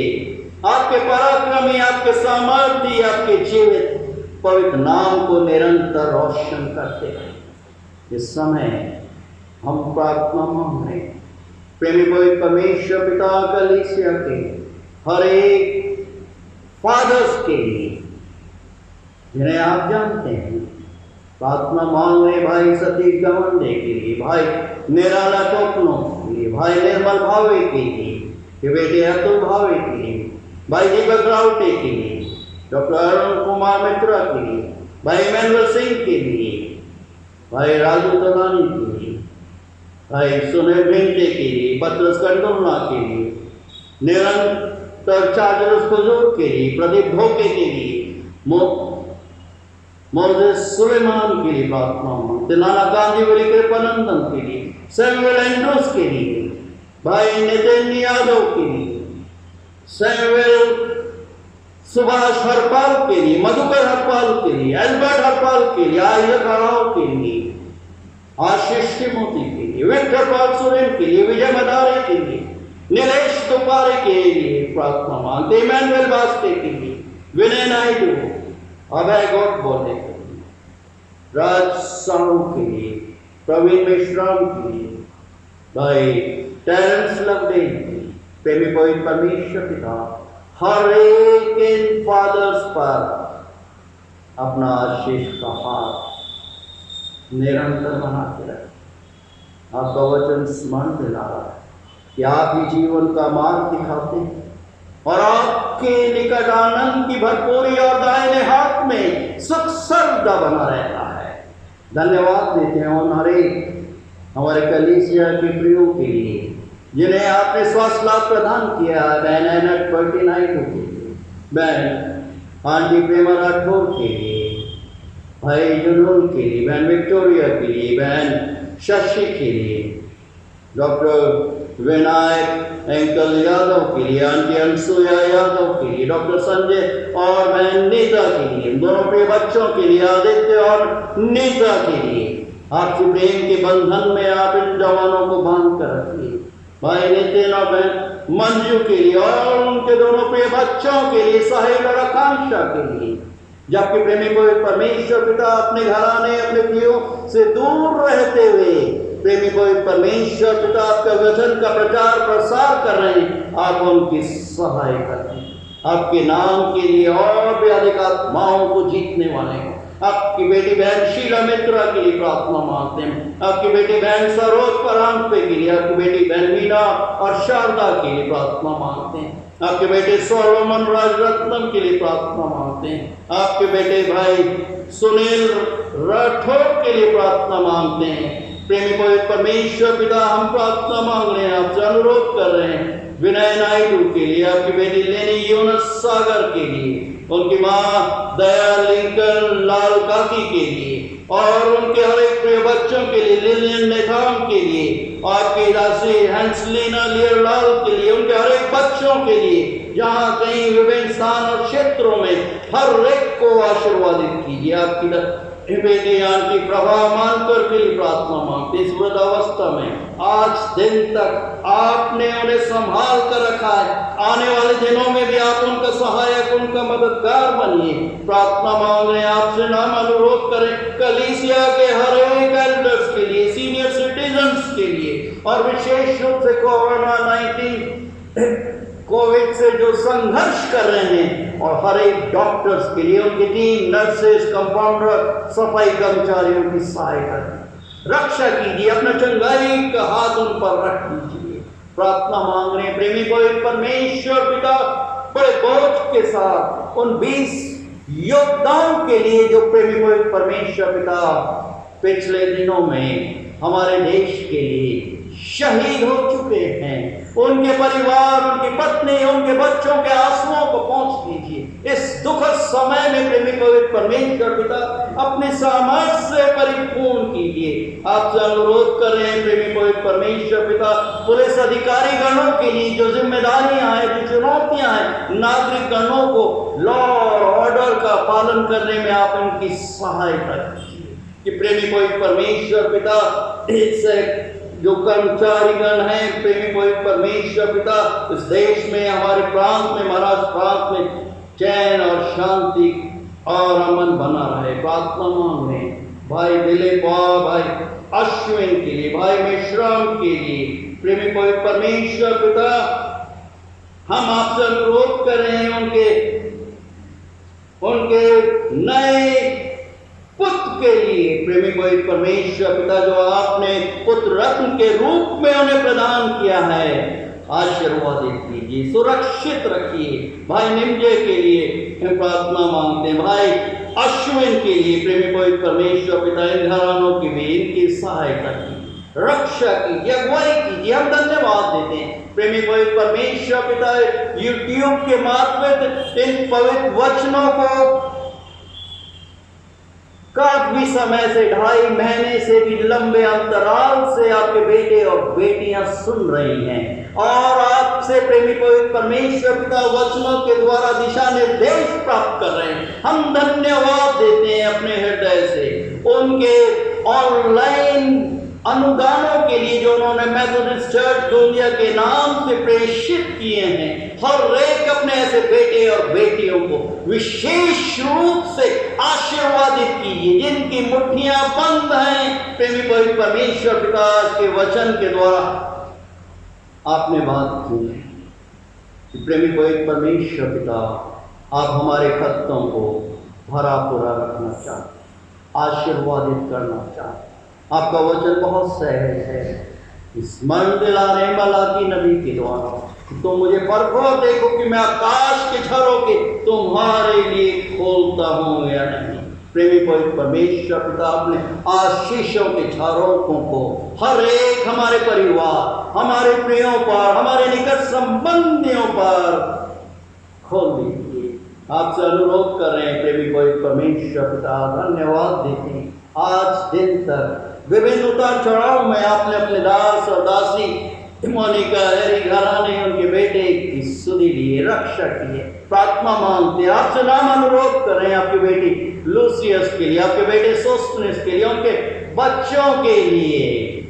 आपके पराक्रमी, आपके सामर्थ्य, आपके जीवित पवित्र नाम को निरंतर रोशन करते हैं। इस समय हम प्रार्थना मांग रहे हैं प्रेमी पवित्र परमेश्वर पिता कलीसिया के हर एक फादर्स के लिए जिन्हें आप जानते हैं। प्रार्थना मांग रहे भाई सतीश गवंडे के लिए, भाई निराला टोकनो के लिए, भाई निर्मल भावे के लिए, बेटे अतुल भावे के लिए, भाई दीपक राउटे के लिए, डॉक्टर अरुण कुमार मित्रा के लिए, भाई इमैनुअल सिंह के लिए, भाई राजू तलानी के लिए, भाई सुनील भिंटे के लिए, पत्रस कंडोलना के लिए, निरंतर चार्जर्स खुजूर के लिए, प्रदीप धोके के लिए, मोजेस सुलेमान के लिए प्रार्थना मांगते, नाना गांधी वली कृपानंदन के लिए, सैमुअल एंड्रूस के लिए, भाई नितिन यादव के लिए, सैमुअल सुभाष हरपाल के लिए, मधुकर हरपाल के लिए, एल्बर्ट हरपाल के लिए, आयक हराव के लिए, आशीष तिमोती के लिए, विक्टर पाल सोरेन के लिए, विजय मदारे के लिए, नीलेश दुपारे के लिए प्रार्थना मांगते, इमैनुअल बास्ते के लिए, विनय नायडू, अभय गौडबोले के लिए, राज साहू के लिए, प्रवीण मेश्राम के लिए, भाई टेरेंस लवडेन के लिए, प्रेमी पवित्र परमेश्वर पिता हर एक इन फादर्स पर अपना आशीष का हाथ निरंतर बनाते रहे। आपका वचन स्मरण दिला रहा है कि आप ही जीवन का मार्ग दिखाते हैं और आपके निकट आनंद की भरपूरी और दाहिने हाथ में सुख सर्वदा बना रहता है। धन्यवाद देते हैं और हमारे कलीसिया के प्रियो के लिए जिन्हें आपने स्वास्थ्य लाभ प्रदान किया, बहन एनट पर्टी नायडू के लिए, बहन आंटी प्रेमा राठौर के लिए, भाई जुनून के लिए, बहन विक्टोरिया के लिए, बहन शशि के लिए, डॉक्टर विनायक अंकल यादव के लिए, आंटी अनसुया यादव के लिए, डॉक्टर संजय और बहन नीता के लिए, दोनों प्रिय बच्चों के लिए, आदित्य और नीता के लिए आपके प्रेम के बंधन में आप इन जवानों को बांध कर रखिए। भाई नितिन और बहन मंजू के लिए और उनके दोनों प्रिय बच्चों के लिए, साहिल और आकांक्षा के लिए, जबकि प्रेमी को परमेश्वर पिता अपने घराने अपने प्रियों से दूर रहते हुए प्रेमी को परमेश्वर पिता आपका वचन का प्रचार प्रसार कर रहे हैं, आप उनकी सहायता करें। आपके नाम के लिए और भी अधिक आत्माओं को जीतने वाले हैं। आपकी बेटी बहन शीला मित्रा के लिए प्रार्थना मांगते हैं, आपकी बेटी बहन सरोज परांपे के लिए, आपकी बेटी बहन मीना और शारदा के लिए प्रार्थना मांगते हैं, आपके बेटे सोलोमन राजरत्नम के लिए प्रार्थना मांगते हैं, आपके बेटे भाई सुनील राठौर के लिए प्रार्थना मांगते हैं। प्रेमी पवित्र परमेश्वर पिता हम प्रार्थना मांग रहे हैं, आपसे अनुरोध कर रहे हैं विनय नायडू के लिए, आपकी बेटी लेनी यूनस सागर के लिए, उनकी माँ दया लिंकन लाल काकी के लिए और उनके हर एक प्रिय बच्चों के लिए, लिलियन नेथाम के लिए, आपकी दासी हैंसलीना लियरलाल के लिए, उनके हर एक बच्चों के लिए, जहाँ कहीं विभिन्न स्थान और क्षेत्रों में हर एक को आशीर्वादित कीजिए। आपकी बेटी आंटी प्रभा मानकर के लिए प्रार्थना मांगते, इस वृद्धावस्था में आज दिन तक आपने उन्हें संभाल कर रखा है, आने वाले दिनों में भी आप उनका सहायक, उनका मददगार बनिए। प्रार्थना मांग रहे हैं आपसे, नाम अनुरोध करें कलीसिया के हर एक एल्डर्स के लिए, सीनियर सिटीजन्स के लिए और विशेष रूप से कोविड से जो संघर्ष कर रहे हैं और हर एक डॉक्टर्स के लिए, उनकी टीम, नर्सेस, कंपाउंडर, सफाई कर्मचारियों की सहायता रक्षा कीजिए, अपना चंगाई का हाथ उन पर रख दीजिए। प्रार्थना मांग रहे हैं प्रेमी को परमेश्वर पिता बड़े बोझ के साथ उन 20 योद्धाओं के लिए जो प्रेमी को परमेश्वर पिता पिछले दिनों में हमारे देश के लिए शहीद हो चुके हैं, उनके परिवार, उनकी पत्नी, उनके बच्चों के आंसुओं को पहुंच दीजिए। इस दुखद समय में प्रेमी पवित्र परमेश्वर पिता अपने सामर्थ्य से परिपूर्ण कीजिए। आपसे अनुरोध कर रहे हैं प्रेमी पवित्र परमेश्वर पिता, पुलिस अधिकारी गणों के लिए जो जिम्मेदारियां हैं, जो चुनौतियां हैं, नागरिक गणों को लॉ और ऑर्डर का पालन करने में आप उनकी सहायता कीजिए। कि प्रेमी पवित्र परमेश्वर पिता इससे जो कर्मचारीगण हैं, प्रेमी पवित्र परमेश्वर पिता इस देश में, हमारे प्रांत में, महाराष्ट्र प्रांत में चैन और शांति और अमन बना रहे। प्रार्थना मांग रहे हैं भाई दिलीप और भाई अश्विन के लिए, भाई मेश्राम के लिए। प्रेमी पवित्र परमेश्वर पिता हम आपसे अनुरोध कर रहे हैं उनके नए पुत्र के लिए। प्रेमी पवित्र परमेश्वर पिता जो आपने पुत्र रत्न के रूप में उन्हें प्रदान किया है, आशीर्वादित कीजिए, सुरक्षित रखिए। भाई निमजे के लिए हम प्रार्थना मांगते हैं, भाई अश्विन के लिए प्रेमी पवित्र परमेश्वर पिता इन घरानों की भी इनकी सहायता की, रक्षा कीजिए, अगुवाई कीजिए। हम धन्यवाद देते हैं प्रेमी पवित्र परमेश्वर पिता यूट्यूब के मार्फत इन पवित्र वचनों को काफी समय से, 2.5 महीने से भी लंबे अंतराल से आपके बेटे और बेटियां सुन रही हैं और आपसे प्रेमी पवित्र परमेश्वर पिता वचनों के द्वारा दिशा निर्देश प्राप्त कर रहे हैं। हम धन्यवाद देते हैं अपने हृदय से उनके ऑनलाइन अनुदानों के लिए जो उन्होंने मेथोडिस्ट चर्च गोंदिया के नाम से प्रेषित किए हैं। हर एक अपने ऐसे बेटे और बेटियों को विशेष रूप से आशीर्वादित कीजिए जिनकी मुट्ठियां बंद हैं। प्रेमी पवित्र परमेश्वर पिता के वचन के द्वारा आपने बात की है कि प्रेमी पवित्र परमेश्वर पिता आप हमारे खत्तों को भरा पूरा रखना चाहते, आशीर्वादित करना चाहते। आपका वचन बहुत सहज है। स्मरण दिलाने मलाकी नबी के द्वारा तो मुझे परखो देखो कि मैं आकाश के झरोखे तुम्हारे लिए खोलता हूँ या नहीं। प्रेमी पवित्र परमेश्वर पिता अपने आशीषों के झरोखों को हर एक हमारे परिवार, हमारे प्रियों पर, हमारे निकट संबंधियों पर खोल दीजिए। आपसे अनुरोध कर रहे हैं प्रेमी पवित्र परमेश्वर पिता, धन्यवाद देते हैं आज दिन तक विभिन्न उतार चढ़ाव में आपने अपने दास और दासी मोनिका हेरी घराने उनके बेटे की सुधि लिए, रक्षा की है। प्रार्थना मांगते हैं आपसे, नाम अनुरोध कर रहे हैं आपकी बेटी लूसियस के लिए, आपके बेटे सोस्टनिस के लिए, उनके बच्चों के लिए,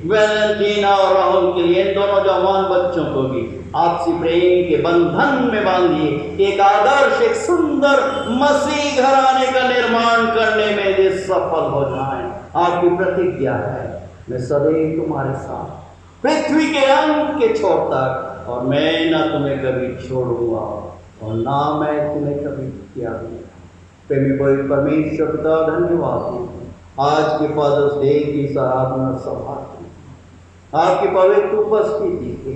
वैलेंटीना और राहुल के लिए, इन दोनों जवान बच्चों को भी आपसी प्रेम के बंधन में बांधिए। एक आदर्श, एक सुंदर मसीह घराने का निर्माण करने में ये सफल हो जाएं। आपकी प्रतिज्ञा है, मैं सदैव तुम्हारे साथ पृथ्वी के अंत के छोर तक, और मैं ना तुम्हें कभी छोड़ूंगा और ना मैं तुम्हें कभी त्याग दूंगा। प्रेमी पवित्र परमेश्वर पिता धन्यवाद आज के फादर्स डे की आराधना सभा की, आपकी पवित्र उपस्थिति की,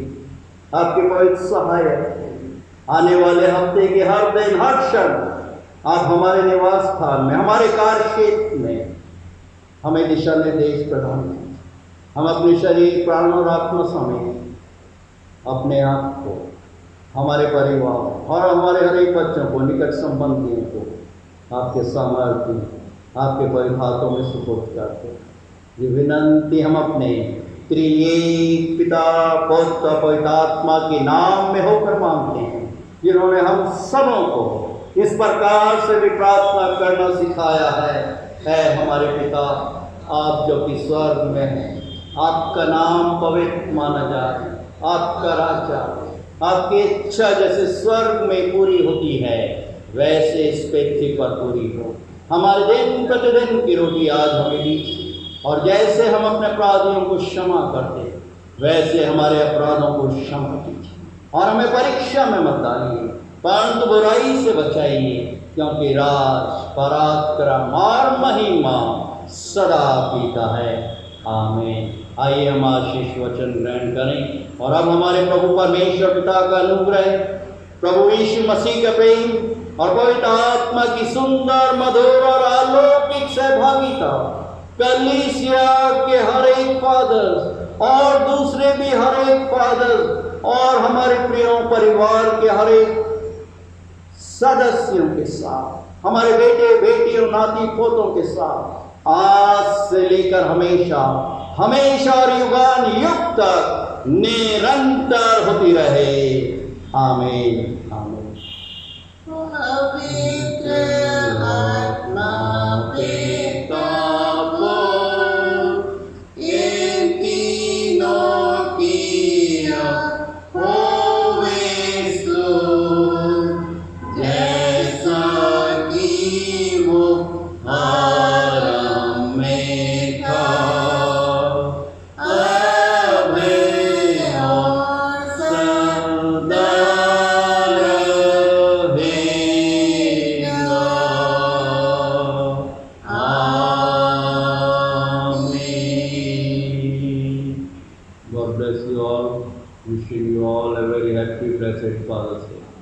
आपके पवित्र सहायक आने वाले हफ्ते के हर दिन हर क्षण आप हमारे निवास स्थान में, हमारे कार्य क्षेत्र में हमें दिशा निर्देश प्रदान करें। हम अपने शरीर, प्राण और आत्मा समेत अपने आप को, हमारे परिवार और हमारे हर एक बच्चों को, निकट संबंधियों को आपके सामर्थ्य, आपके पवित्र हाथों में सुपुर्द करते हैं। ये विनंती हम अपने त्रिएक पिता, पुत्र, पवित्र आत्मा के नाम में होकर मांगते हैं, जिन्होंने हम सबों को इस प्रकार से भी प्रार्थना करना सिखाया है हमारे पिता, आप जो कि स्वर्ग में हैं, आपका नाम पवित्र माना जाए, आपका राज्य, आपकी इच्छा जैसे स्वर्ग में पूरी होती है वैसे इस पृथ्वी पर पूरी हो। हमारे दिन प्रतिदिन की रोटी आज हमें दीजिए, और जैसे हम अपने अपराधियों को क्षमा करते वैसे हमारे अपराधों को क्षमा कीजिए, और हमें परीक्षा में मत डालिए परंतु बुराई से बचाइए, क्योंकि राज, पराक्रम और महिमा सदा पीता है। आमीन। आइए हम आशीष वचन ग्रहण करें, और अब हमारे प्रभु परमेश्वर पिता का अनुग्रह, प्रभु यीशु मसीह का प्रेम और पवित्र आत्मा की सुंदर, मधुर और अलौकिक सहभागिता कलीसिया के हर एक फादर और दूसरे भी हर एक फादर और हमारे प्रियों परिवार के हर एक सदस्यों के साथ, हमारे बेटे बेटियों, नाती पोतों के साथ आज से लेकर हमेशा हमेशा और युगान युग तक निरंतर होती रहे। आमीन। आमीन। पवित्र आत्मा पिता God bless you all. Wishing you all a very happy, blessed Father's Day.